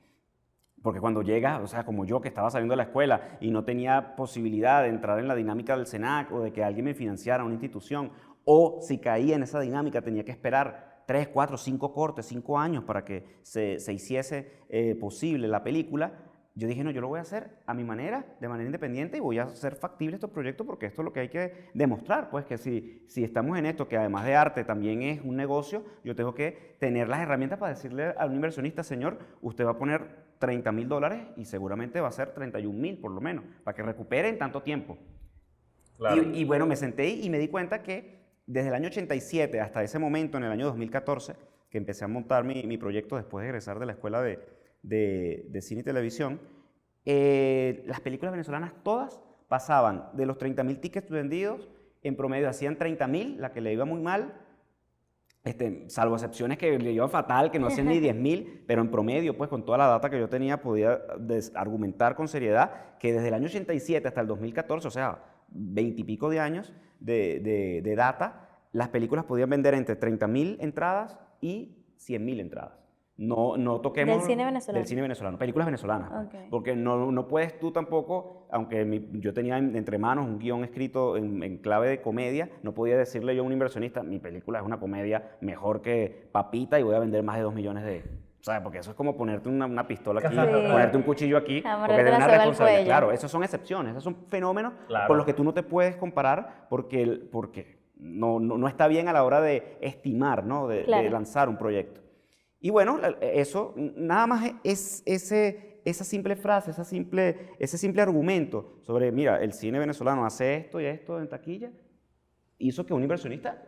Porque cuando llegas, o sea, como yo que estaba saliendo de la escuela y no tenía posibilidad de entrar en la dinámica del SENAC, o de que alguien me financiara una institución, o si caía en esa dinámica tenía que esperar 3, 4, 5 cortes, 5 años para que se hiciese posible la película, yo dije, no, yo lo voy a hacer a mi manera, de manera independiente, y voy a hacer factible estos proyectos, porque esto es lo que hay que demostrar, pues, que si estamos en esto, que además de arte también es un negocio, yo tengo que tener las herramientas para decirle a un inversionista, señor, usted va a poner $30,000 y seguramente va a ser 31,000 por lo menos, para que recupere en tanto tiempo. Claro. Y bueno, me senté y me di cuenta que desde el año 87 hasta ese momento, en el año 2014, que empecé a montar mi proyecto después de egresar de la escuela de cine y televisión, las películas venezolanas todas pasaban de los 30,000 tickets vendidos, en promedio hacían 30,000, la que le iba muy mal, salvo excepciones que le iba fatal, que no hacían ni 10,000, pero en promedio, pues con toda la data que yo tenía, podía argumentar con seriedad que desde el año 87 hasta el 2014, o sea, 20 y pico de años de data, las películas podían vender entre 30,000 entradas y 100,000 entradas. No toquemos... Del cine venezolano. Del cine venezolano, películas venezolanas. Ok. Porque no puedes tú tampoco, aunque yo tenía entre manos un guión escrito en clave de comedia, no podía decirle yo a un inversionista, mi película es una comedia mejor que Papita y voy a vender más de 2 millones de... ¿Sabes? Porque eso es como ponerte una pistola aquí, Sí. ponerte un cuchillo aquí, Amarrarte porque de la una soga al responsabilidad. cuello. Claro, esos son excepciones, esos son fenómenos Claro. con los que tú no te puedes comparar, porque no está bien a la hora de estimar, ¿no? De Claro. lanzar un proyecto. Y bueno, eso nada más es esa simple frase, ese simple argumento sobre, mira, el cine venezolano hace esto y esto en taquilla, hizo que un inversionista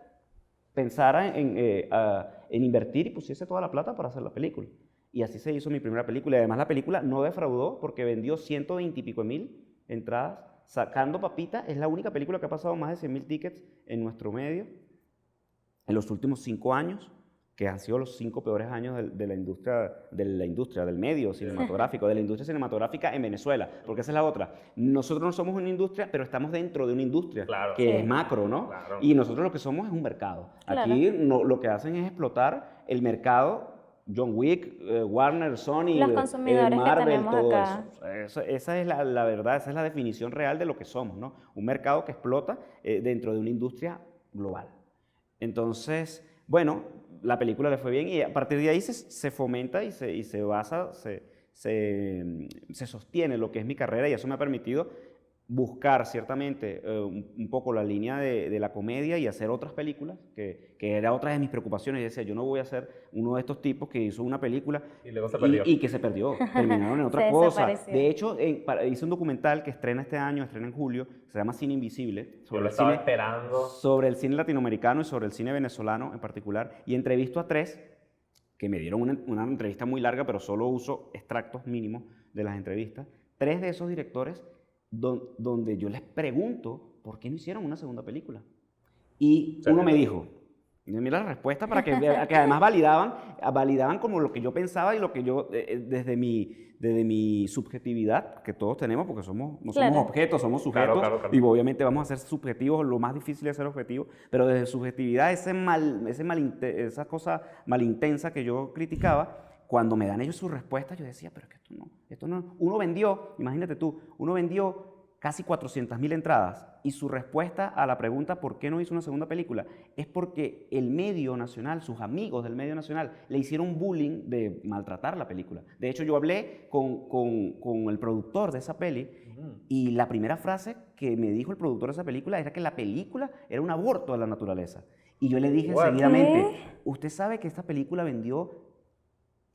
pensara en invertir y pusiese toda la plata para hacer la película. Y así se hizo mi primera película. Y además la película no defraudó, porque vendió 120 y pico mil entradas. Sacando Papita, es la única película que ha pasado más de 100,000 tickets en nuestro medio en los últimos 5 años. que han sido los 5 peores años de la industria, del medio cinematográfico, de la industria cinematográfica en Venezuela, porque esa es la otra. Nosotros no somos una industria, pero estamos dentro de una industria que es macro, ¿no? Claro. Y nosotros lo que somos es un mercado. Claro. Aquí lo que hacen es explotar el mercado. John Wick, Warner, Sony, Los consumidores Marvel, que tenemos todo acá. esa es la verdad, esa es la definición real de lo que somos, ¿no? Un mercado que explota dentro de una industria global. Entonces, bueno, la película le fue bien y a partir de ahí se fomenta y se basa, se sostiene lo que es mi carrera y eso me ha permitido buscar ciertamente un poco la línea de la comedia y hacer otras películas, que era otra de mis preocupaciones. Yo decía, yo no voy a ser uno de estos tipos que hizo una película Y luego se perdió. y que se perdió, terminaron en otra Se cosa. desapareció. De hecho, hice un documental que estrena este año, estrena en julio, se llama Cine Invisible, Yo lo estaba esperando. sobre el cine latinoamericano y sobre el cine venezolano en particular, y entrevisto a 3 que me dieron una entrevista muy larga, pero solo uso extractos mínimos de las entrevistas. 3 de esos directores donde yo les pregunto por qué no hicieron una segunda película. Y uno me dijo, mira la respuesta para que vea, que además validaban como lo que yo pensaba y lo que yo, desde mi subjetividad, que todos tenemos, porque no somos objetos, somos sujetos, Claro. y obviamente vamos a ser subjetivos, lo más difícil es ser objetivo, pero desde subjetividad, esa cosa malintensa que yo criticaba, cuando me dan ellos sus respuestas, yo decía, pero es que esto no. Uno vendió, imagínate tú, casi 400.000 entradas y su respuesta a la pregunta ¿por qué no hizo una segunda película? Es porque el medio nacional, sus amigos del medio nacional, le hicieron bullying de maltratar la película. De hecho, yo hablé con el productor de esa peli y la primera frase que me dijo el productor de esa película era que la película era un aborto de la naturaleza. Y yo le dije seguidamente, ¿usted sabe que esta película vendió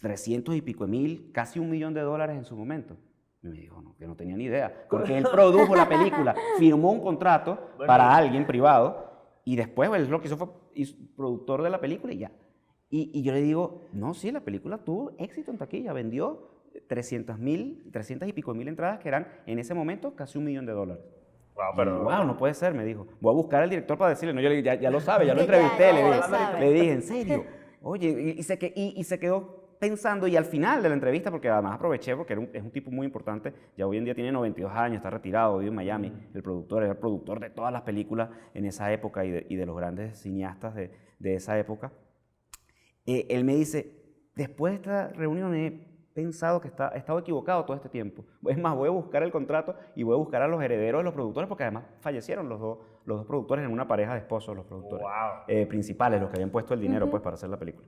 300 y pico de mil, casi $1 millón en su momento? Y me dijo, no, que no tenía ni idea, porque él produjo la película, firmó un contrato para alguien privado, y después él lo que hizo fue productor de la película y ya. Y yo le digo, no, sí, la película tuvo éxito en taquilla, vendió 300 y pico de mil entradas, que eran en ese momento casi $1 millón. Wow, no puede ser, me dijo. Voy a buscar al director para decirle, no, yo le dije, ya lo sabe, ya lo entrevisté, le dije, ¿en serio? Oye, y se quedó pensando, y al final de la entrevista, porque además aproveché, porque es un tipo muy importante, ya hoy en día tiene 92 años, está retirado, vive en Miami, el productor, era el productor de todas las películas en esa época y de los grandes cineastas de esa época. Él me dice, después de esta reunión he pensado que he estado equivocado todo este tiempo. Es más, voy a buscar el contrato y voy a buscar a los herederos de los productores, porque además fallecieron los dos productores en una pareja de esposos, los productores principales, los que habían puesto el dinero pues, para hacer la película.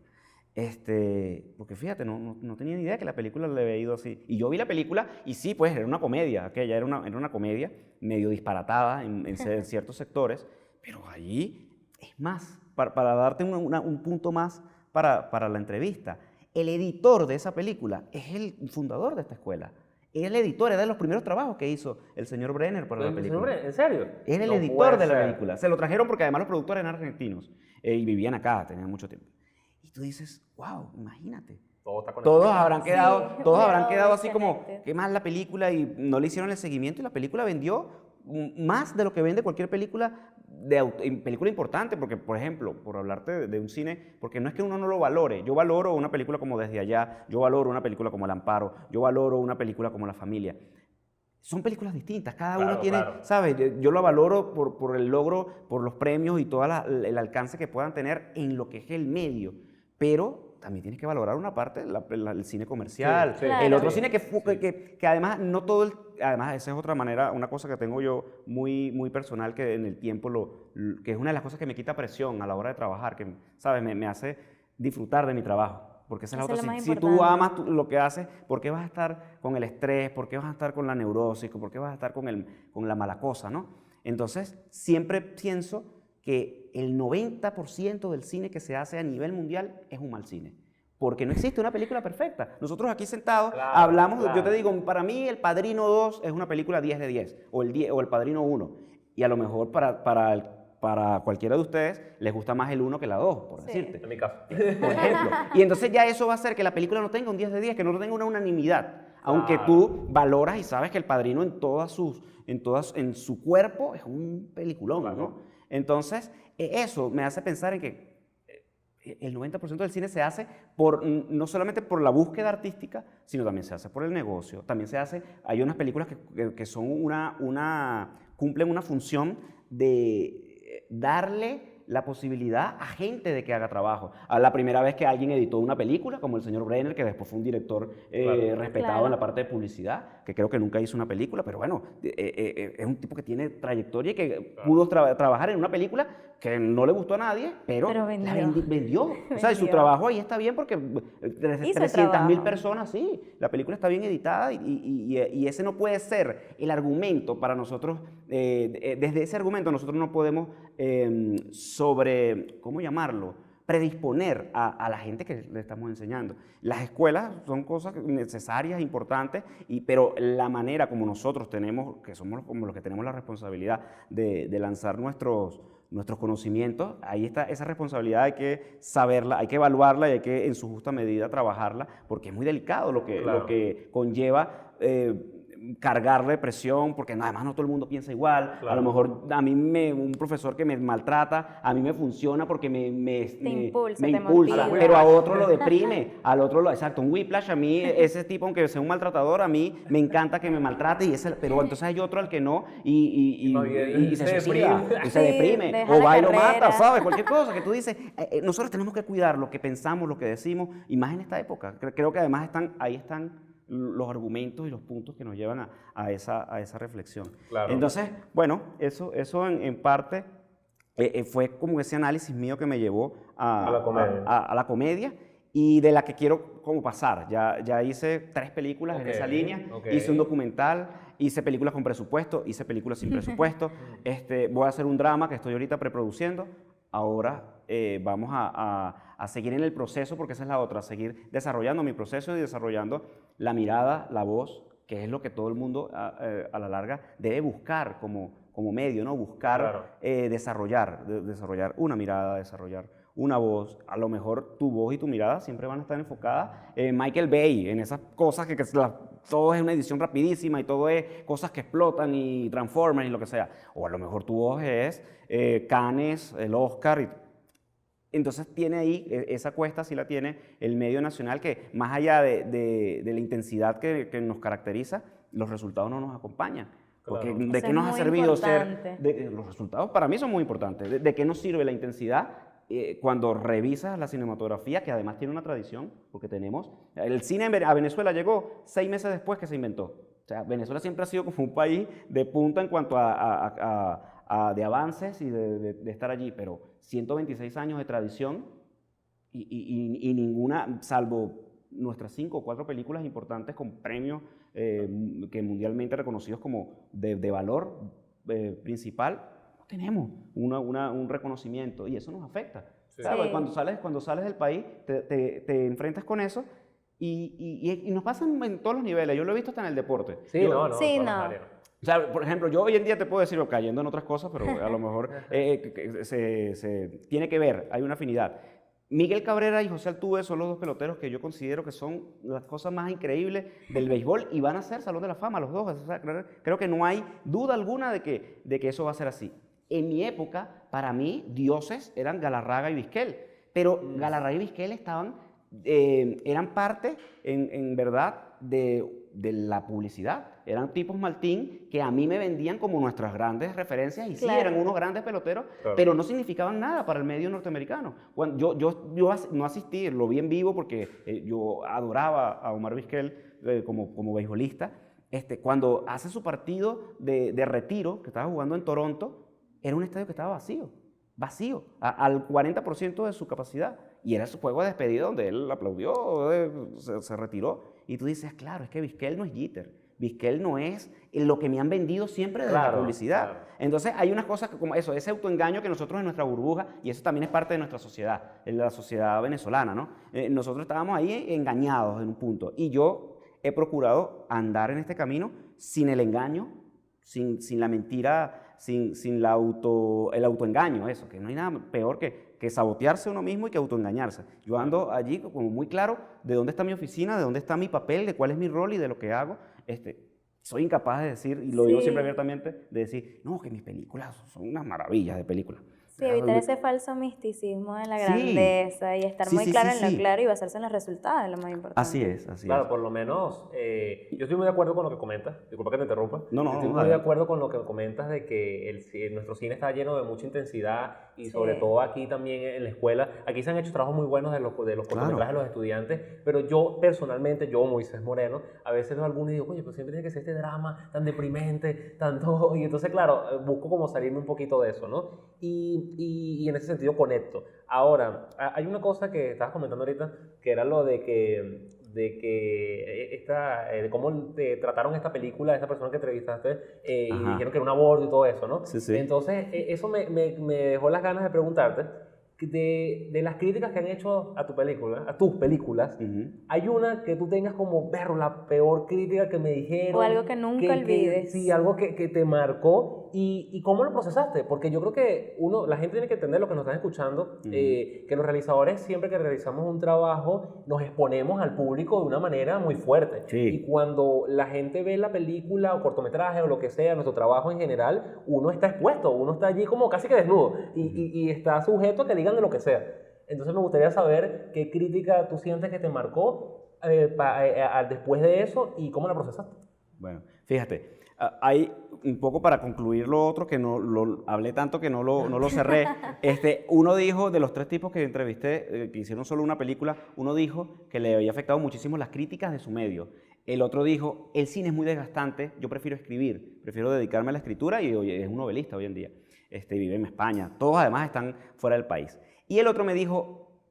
Porque fíjate, no tenía ni idea que la película le había ido así. Y yo vi la película y sí, pues era una comedia, aquella era una comedia medio disparatada en ciertos sectores, pero allí es más, para darte un punto más para la entrevista, el editor de esa película es el fundador de esta escuela. Es el editor, era de los primeros trabajos que hizo el señor Brenner para la película. ¿En serio? Es el editor de la película. Se lo trajeron porque además los productores eran argentinos y vivían acá, tenían mucho tiempo. Y tú dices, wow, imagínate. Todos habrán quedado así como, qué mal la película, y no le hicieron el seguimiento y la película vendió más de lo que vende cualquier película importante, porque, por ejemplo, por hablarte de un cine, porque no es que uno no lo valore, yo valoro una película como Desde Allá, yo valoro una película como El Amparo, yo valoro una película como La Familia. Son películas distintas, cada uno tiene, ¿sabes? Yo lo valoro por el logro, por los premios y todo el alcance que puedan tener en lo que es el medio, pero también tienes que valorar una parte, el cine comercial, el otro cine que además no todo además esa es otra manera, una cosa que tengo yo muy, muy personal, que en el tiempo, que es una de las cosas que me quita presión a la hora de trabajar, que, ¿sabes? Me hace disfrutar de mi trabajo. Porque esa es la otra. Si tú amas lo que haces, ¿por qué vas a estar con el estrés? ¿Por qué vas a estar con la neurosis? ¿Por qué vas a estar con la mala cosa, no? Entonces, siempre pienso que el 90% del cine que se hace a nivel mundial es un mal cine. Porque no existe una película perfecta. Nosotros aquí sentados hablamos, yo te digo, para mí El Padrino 2 es una película 10 de 10, o El Padrino 1. Y a lo mejor para cualquiera de ustedes les gusta más el 1 que la 2, por decirte. En mi caso. Por ejemplo. Y entonces ya eso va a hacer que la película no tenga un 10 de 10, que no tenga una unanimidad. Aunque tú valoras y sabes que El Padrino en su cuerpo es un peliculón, ¿no? Entonces, eso me hace pensar en que el 90% del cine se hace no solamente por la búsqueda artística, sino también se hace por el negocio. También se hace, hay unas películas que son cumplen una función de darle la posibilidad a gente de que haga trabajo. A la primera vez que alguien editó una película, como el señor Brenner, que después fue un director respetado en la parte de publicidad, que creo que nunca hizo una película, pero bueno, es un tipo que tiene trayectoria y que pudo trabajar en una película que no le gustó a nadie, pero la vendió. O sea, y su trabajo ahí está bien porque 300.000 personas, sí, la película está bien editada y ese no puede ser el argumento para nosotros. Desde ese argumento nosotros no podemos ¿cómo llamarlo? Predisponer a la gente que le estamos enseñando. Las escuelas son cosas necesarias, importantes, pero la manera como nosotros tenemos, que somos como los que tenemos la responsabilidad de lanzar nuestros conocimientos, ahí está esa responsabilidad, hay que saberla, hay que evaluarla y hay que en su justa medida trabajarla, porque es muy delicado lo que conlleva cargarle presión, porque además no todo el mundo piensa igual. Claro. A lo mejor a mí un profesor que me maltrata, a mí me funciona porque me impulsa, pero a otro lo deprime, al otro exacto, un whiplash, a mí ese tipo, aunque sea un maltratador, a mí me encanta que me maltrate, pero entonces hay otro al que no, y se suicida, y se deprime, o va y lo mata, ¿sabes? Cualquier cosa que tú dices, nosotros tenemos que cuidar lo que pensamos, lo que decimos, y más en esta época. Creo que además ahí están los argumentos y los puntos que nos llevan a esa reflexión. Claro. Entonces, bueno, eso en parte fue como ese análisis mío que me llevó a la comedia y de la que quiero como pasar. Ya hice 3 películas en esa línea, hice un documental, hice películas con presupuesto, hice películas sin presupuesto, voy a hacer un drama que estoy ahorita preproduciendo. Ahora vamos a seguir en el proceso, porque esa es la otra, seguir desarrollando mi proceso y desarrollando la mirada, la voz, que es lo que todo el mundo a la larga debe buscar como medio, ¿no? Buscar desarrollar una mirada, desarrollar una voz. A lo mejor tu voz y tu mirada siempre van a estar enfocadas en Michael Bay, en esas cosas que todo es una edición rapidísima y todo es cosas que explotan y Transformers y lo que sea. O a lo mejor tu voz es Cannes, el Oscar. Entonces tiene ahí, esa cuesta sí la tiene el medio nacional, que más allá de la intensidad que nos caracteriza, los resultados no nos acompañan. Porque claro. ¿De qué nos ha servido ser? Los resultados para mí son muy importantes. ¿De qué nos sirve la intensidad? Cuando revisas la cinematografía, que además tiene una tradición, porque tenemos... El cine a Venezuela llegó 6 meses después que se inventó. O sea, Venezuela siempre ha sido como un país de punta en cuanto de avances y de estar allí, pero 126 años de tradición y ninguna, salvo nuestras 5 o 4 películas importantes con premios que mundialmente reconocidos como de valor principal, tenemos un reconocimiento y eso nos afecta. Sí. ¿Sabes? Cuando sales del país te enfrentas con eso y nos pasa en todos los niveles. Yo lo he visto hasta en el deporte. Sí, no. O sea, por ejemplo, yo hoy en día te puedo decir, cayendo en otras cosas, pero a lo mejor se tiene que ver, hay una afinidad. Miguel Cabrera y José Altuve son los 2 peloteros que yo considero que son las cosas más increíbles del béisbol y van a ser Salón de la Fama los 2. O sea, creo que no hay duda alguna de que eso va a ser así. En mi época, para mí, dioses eran Galarraga y Vizquel, pero Galarraga y Vizquel eran parte, en verdad, de la publicidad. Eran tipos Maltín que a mí me vendían como nuestras grandes referencias y claro. Sí, eran unos grandes peloteros, claro. Pero no significaban nada para el medio norteamericano. Yo no asistí, lo vi en vivo porque yo adoraba a Omar Vizquel como beisbolista. Cuando hace su partido de retiro, que estaba jugando en Toronto, era un estadio que estaba vacío, al 40% de su capacidad. Y era su juego de despedida donde él aplaudió, se retiró. Y tú dices, claro, es que Vizquel no es Jeter. Vizquel no es lo que me han vendido siempre desde la publicidad. Claro. Entonces hay unas cosas como eso, ese autoengaño que nosotros en nuestra burbuja, y eso también es parte de nuestra sociedad, en la sociedad venezolana, ¿no? Nosotros estábamos ahí engañados en un punto. Y yo he procurado andar en este camino sin el engaño, sin la mentira, sin el autoengaño, eso, que no hay nada peor que sabotearse uno mismo y que autoengañarse. Yo ando allí como muy claro de dónde está mi oficina, de dónde está mi papel, de cuál es mi rol y de lo que hago. Soy incapaz de decir, y lo digo siempre abiertamente, de decir, no, que mis películas son unas maravillas de películas. Sí, evitar ese falso misticismo de la Sí. grandeza y estar Sí, muy sí, claro sí, en lo sí. claro y basarse en los resultados, es lo más importante. Así es, así Claro, es. por lo menos yo estoy muy de acuerdo con lo que comentas. Disculpa que te interrumpa. No, Yo estoy no, muy de adelante. acuerdo con lo que comentas de que nuestro cine está lleno de mucha intensidad y Sí. sobre todo aquí también en la escuela. Aquí se han hecho trabajos muy buenos de los cortometrajes Claro. de los estudiantes, pero yo personalmente, yo Moisés Moreno, a veces veo algunos y digo, oye, pero siempre tiene que ser este drama tan deprimente, tanto... Y entonces, claro, busco como salirme un poquito de eso, ¿no? Y en ese sentido conecto. Ahora, hay una cosa que estabas comentando ahorita, que era lo de cómo te trataron esta película, esta persona que entrevistaste, y Ajá. dijeron que era un aborto y todo eso, ¿no? Sí, sí. Entonces, eso me dejó las ganas de preguntarte, de las críticas que han hecho a tu película, a tus películas, Ujú. hay una que tú tengas como, ver la peor crítica que me dijeron. O algo que nunca olvides. Sí, algo que te marcó y cómo lo procesaste. Porque yo creo que la gente tiene que entender lo que nos están escuchando, que los realizadores siempre que realizamos un trabajo nos exponemos al público de una manera muy fuerte. Sí. Y cuando la gente ve la película o cortometraje o lo que sea, nuestro trabajo en general, uno está expuesto, uno está allí como casi que desnudo y está sujeto a que digan de lo que sea. Entonces me gustaría saber qué crítica tú sientes que te marcó después de eso y cómo la procesaste. Bueno, fíjate, hay un poco para concluir lo otro, que no lo hablé tanto que no lo cerré. Uno dijo, de los 3 tipos que entrevisté, que hicieron solo una película, uno dijo que le había afectado muchísimo las críticas de su medio. El otro dijo, el cine es muy desgastante, yo prefiero escribir, prefiero dedicarme a la escritura y oye, es un novelista hoy en día. Vive en España, todos además están fuera del país. Y el otro me dijo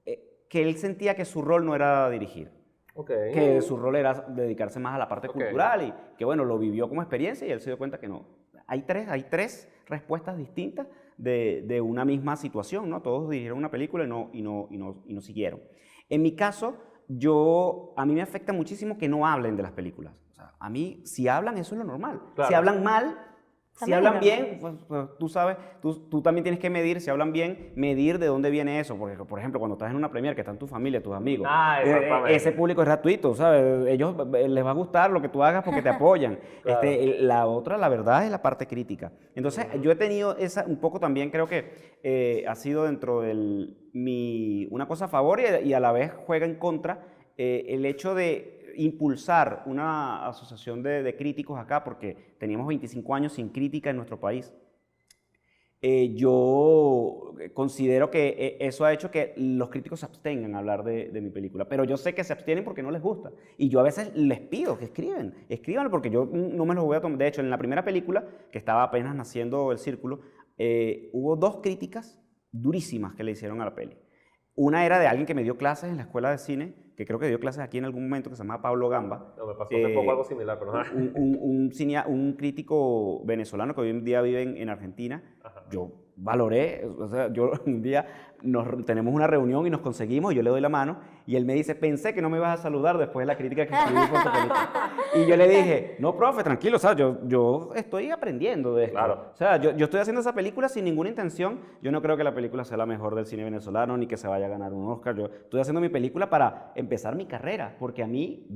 que él sentía que su rol no era dirigir. Okay. Que su rol era dedicarse más a la parte Okay. cultural y que bueno, lo vivió como experiencia y él se dio cuenta que no. Hay tres respuestas distintas de una misma situación, ¿no? Todos dirigieron una película y no siguieron. En mi caso, a mí me afecta muchísimo que no hablen de las películas. O sea, a mí, si hablan, eso es lo normal. Claro. Si hablan mal, si También hablan es bien, pues tú sabes, tú también tienes que medir, si hablan bien, medir de dónde viene eso. Porque, por ejemplo, cuando estás en una premiere, que están tu familia, tus amigos, Exactamente. ese público es gratuito, ¿sabes? Ellos les va a gustar lo que tú hagas porque te apoyan. Claro. La otra, la verdad, es la parte crítica. Entonces, yo he tenido un poco también, creo que ha sido dentro de una cosa a favor y a la vez juega en contra el hecho de impulsar una asociación de críticos acá, porque teníamos 25 años sin crítica en nuestro país. Yo considero que eso ha hecho que los críticos se abstengan a hablar de mi película, pero yo sé que se abstienen porque no les gusta. Y yo a veces les pido que escríbanlo porque yo no me los voy a tomar. De hecho, en la primera película, que estaba apenas naciendo El Círculo, hubo 2 críticas durísimas que le hicieron a la peli. Una era de alguien que me dio clases en la escuela de cine, que creo que dio clases aquí en algún momento, que se llama Pablo Gamba. No, me pasó hace poco algo similar, pero nada. Un crítico venezolano que hoy en día vive en Argentina. Ajá. Yo valoré, o sea, yo un día tenemos una reunión y nos conseguimos, yo le doy la mano y él me dice, pensé que no me ibas a saludar después de la crítica que escribí por tu película. Y yo le dije, no, profe, tranquilo, o sea, yo estoy aprendiendo de esto. Claro. O sea, yo estoy haciendo esa película sin ninguna intención. Yo no creo que la película sea la mejor del cine venezolano ni que se vaya a ganar un Oscar. Yo estoy haciendo mi película para empezar mi carrera, porque a mí,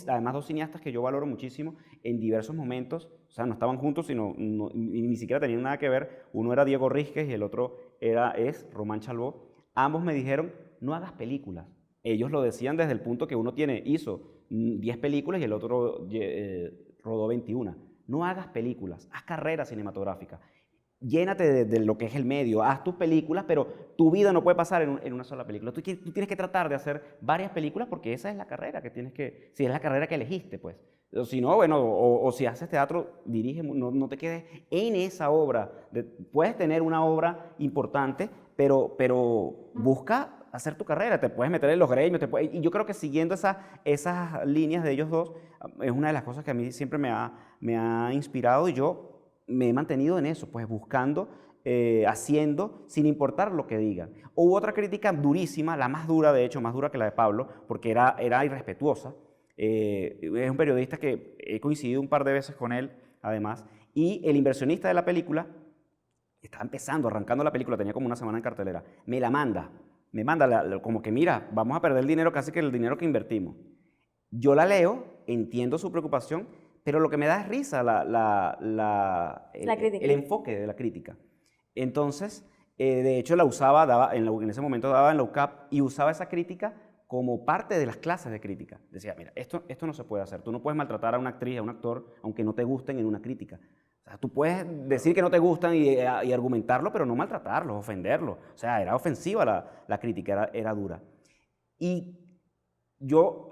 además 2 cineastas que yo valoro muchísimo en diversos momentos, o sea, no estaban juntos, sino ni siquiera tenían nada que ver. Uno era Diego Rísquez y el otro es Román Chalbó. Ambos me dijeron, no hagas películas. Ellos lo decían desde el punto que uno hizo 10 películas y el otro rodó 21. No hagas películas, haz carrera cinematográfica. Llénate de lo que es el medio, haz tus películas, pero tu vida no puede pasar en una sola película. Tú tienes que tratar de hacer varias películas porque esa es la carrera que tienes que, si es la carrera que elegiste, pues. O si no, bueno, o si haces teatro, dirige, no te quedes en esa obra. Puedes tener una obra importante, pero busca hacer tu carrera, te puedes meter en los gremios, y yo creo que siguiendo esas líneas de ellos dos, es una de las cosas que a mí siempre me ha inspirado y yo me he mantenido en eso, pues buscando, haciendo, sin importar lo que digan. Hubo otra crítica durísima, la más dura de hecho, más dura que la de Pablo, porque era irrespetuosa. Es un periodista que he coincidido un par de veces con él, además, y el inversionista de la película, estaba arrancando la película, tenía como una semana en cartelera, me manda como que mira, vamos a perder el dinero, casi que el dinero que invertimos. Yo la leo, entiendo su preocupación, pero lo que me da es risa el enfoque de la crítica. Entonces, De hecho, la usaba, en ese momento daba en la UCAP y usaba esa crítica como parte de las clases de crítica. Decía, mira, esto no se puede hacer. Tú no puedes maltratar a una actriz, a un actor, aunque no te gusten en una crítica. O sea, tú puedes decir que no te gustan y argumentarlo, pero no maltratarlos, ofenderlos. O sea, era ofensiva la crítica, era dura. Y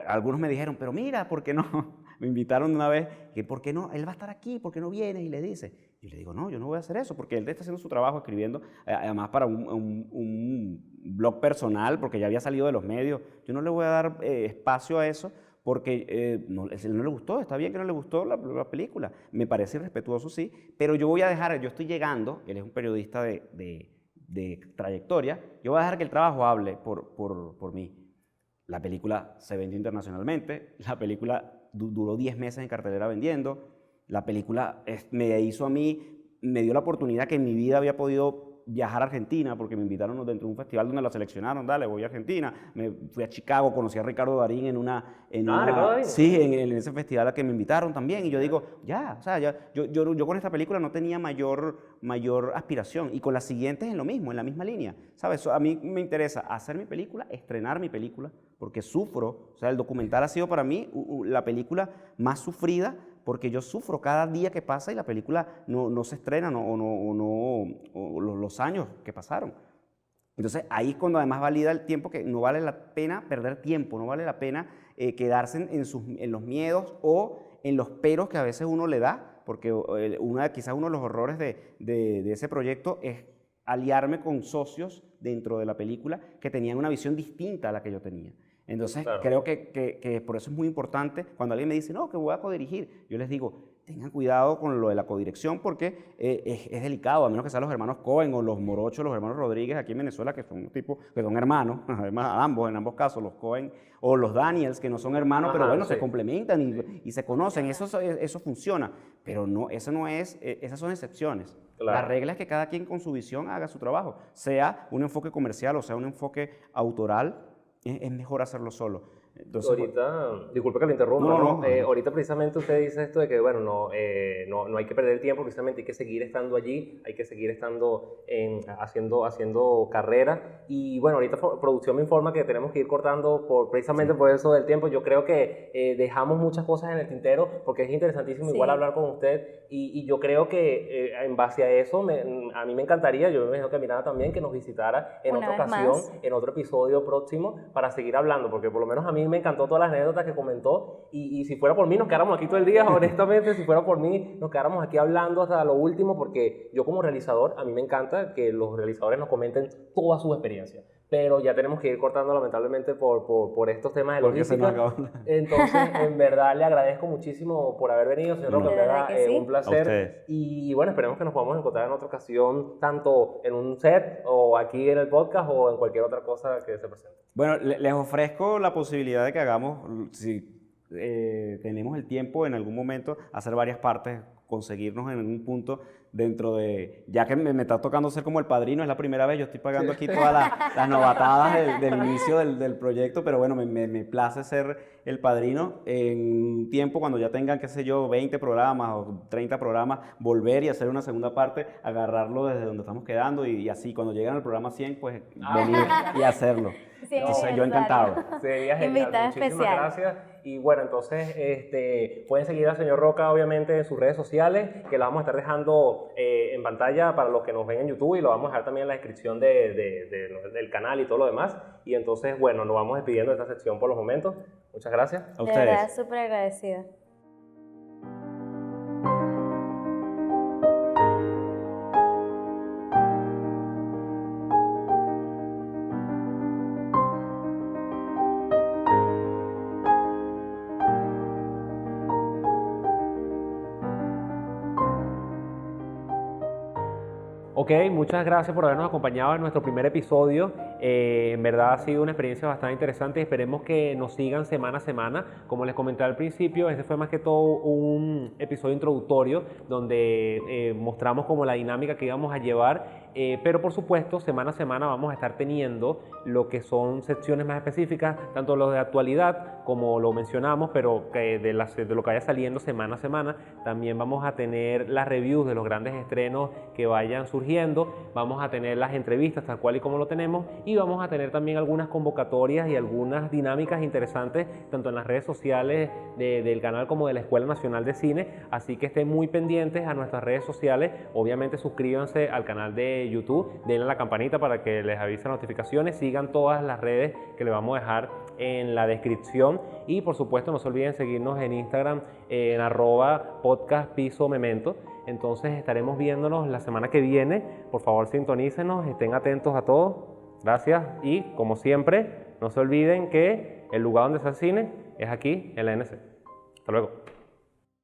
algunos me dijeron, pero mira, ¿por qué no? Me invitaron una vez, que ¿por qué no? Él va a estar aquí, ¿por qué no vienes? Y le dice. Yo le digo, no, yo no voy a hacer eso, porque él está haciendo su trabajo escribiendo, además para un blog personal, porque ya había salido de los medios. Yo no le voy a dar espacio a eso, porque él no le gustó, está bien que no le gustó la película. Me parece irrespetuoso, sí, pero yo voy a dejar, yo estoy llegando, él es un periodista de trayectoria, yo voy a dejar que el trabajo hable por mí. La película se vendió internacionalmente, la película duró 10 meses en cartelera vendiendo, la película me dio la oportunidad que en mi vida había podido viajar a Argentina, porque me invitaron dentro de un festival donde la seleccionaron, dale, voy a Argentina, me fui a Chicago, conocí a Ricardo Darín ¿Ricardo Darín? Sí, en ese festival a que me invitaron también, y yo digo, yo con esta película no tenía mayor aspiración, y con las siguientes en lo mismo, en la misma línea, ¿sabes? A mí me interesa hacer mi película, estrenar mi película, porque sufro, o sea, el documental ha sido para mí la película más sufrida, porque yo sufro cada día que pasa y la película no se estrena o los años que pasaron. Entonces ahí es cuando además valida el tiempo, que no vale la pena perder tiempo, no vale la pena quedarse en los miedos o en los peros que a veces uno le da, porque quizás uno de los horrores de ese proyecto es aliarme con socios dentro de la película que tenían una visión distinta a la que yo tenía. Entonces, claro, creo que por eso es muy importante, cuando alguien me dice, no, que voy a codirigir, yo les digo, tengan cuidado con lo de la codirección porque es delicado, a menos que sean los hermanos Coen o los Morochos, los hermanos Rodríguez aquí en Venezuela, que son tipos, que son hermanos, además en ambos casos, los Coen o los Daniels, que no son hermanos, pero bueno, sí, se complementan y se conocen, eso funciona, pero no, esas son excepciones. Claro. La regla es que cada quien con su visión haga su trabajo, sea un enfoque comercial o sea un enfoque autoral, es mejor hacerlo solo. Entonces, ahorita, disculpe que lo interrumpa, ¿no? Ahorita precisamente usted dice esto de que, bueno, no hay que perder el tiempo, precisamente hay que seguir estando allí, hay que seguir estando haciendo carrera. Y bueno, ahorita producción me informa que tenemos que ir cortando precisamente por eso del tiempo. Yo creo que dejamos muchas cosas en el tintero porque es interesantísimo igual hablar con usted y yo creo que en base a eso a mí me encantaría, yo me imagino que a Miranda también, que nos visitara en otra ocasión, en otro episodio próximo para seguir hablando, porque por lo menos a mí me encantó todas las anécdotas que comentó y si fuera por mí nos quedáramos aquí todo el día, honestamente, si fuera por mí nos quedáramos aquí hablando hasta lo último, porque yo como realizador, a mí me encanta que los realizadores nos comenten toda su experiencia, pero ya tenemos que ir cortando lamentablemente por estos temas de logística. Entonces, en verdad le agradezco muchísimo por haber venido, señor Rocco, en verdad, un placer. Y bueno, esperemos que nos podamos encontrar en otra ocasión, tanto en un set o aquí en el podcast o en cualquier otra cosa que se presente. Bueno, les ofrezco la posibilidad de que hagamos, si tenemos el tiempo en algún momento, hacer varias partes, conseguirnos en un punto dentro de, ya que me está tocando ser como el padrino, es la primera vez, yo estoy pagando aquí todas las novatadas del inicio del proyecto, pero bueno, me place ser el padrino en un tiempo cuando ya tengan, qué sé yo, 20 programas o 30 programas, volver y hacer una segunda parte, agarrarlo desde donde estamos quedando y así, cuando lleguen al programa 100, pues venir y hacerlo. Sí, entonces yo encantado. Sería genial. Muchísimas especial. Gracias. Y bueno, entonces pueden seguir al señor Rocca obviamente en sus redes sociales, que la vamos a estar dejando en pantalla para los que nos ven en YouTube y lo vamos a dejar también en la descripción del canal y todo lo demás. Y entonces, bueno, nos vamos despidiendo de esta sección por los momentos. Muchas gracias. A ustedes. De verdad, súper agradecida. Ok, muchas gracias por habernos acompañado en nuestro primer episodio. En verdad ha sido una experiencia bastante interesante y esperemos que nos sigan semana a semana. Como les comenté al principio, este fue más que todo un episodio introductorio donde mostramos como la dinámica que íbamos a llevar, pero por supuesto semana a semana vamos a estar teniendo lo que son secciones más específicas, tanto los de actualidad como lo mencionamos, pero que de lo que vaya saliendo semana a semana. También vamos a tener las reviews de los grandes estrenos que vayan surgiendo surgiendo, vamos a tener las entrevistas tal cual y como lo tenemos, y vamos a tener también algunas convocatorias y algunas dinámicas interesantes, tanto en las redes sociales del canal como de la Escuela Nacional de Cine, así que estén muy pendientes a nuestras redes sociales. Obviamente suscríbanse al canal de YouTube, denle a la campanita para que les avise notificaciones, sigan todas las redes que les vamos a dejar en la descripción, y por supuesto no se olviden seguirnos en Instagram en @podcastpisomemento. Entonces estaremos viéndonos la semana que viene. Por favor, sintonícenos, estén atentos a todo. Gracias, y como siempre, no se olviden que el lugar donde se hace cine es aquí en la NC. Hasta luego.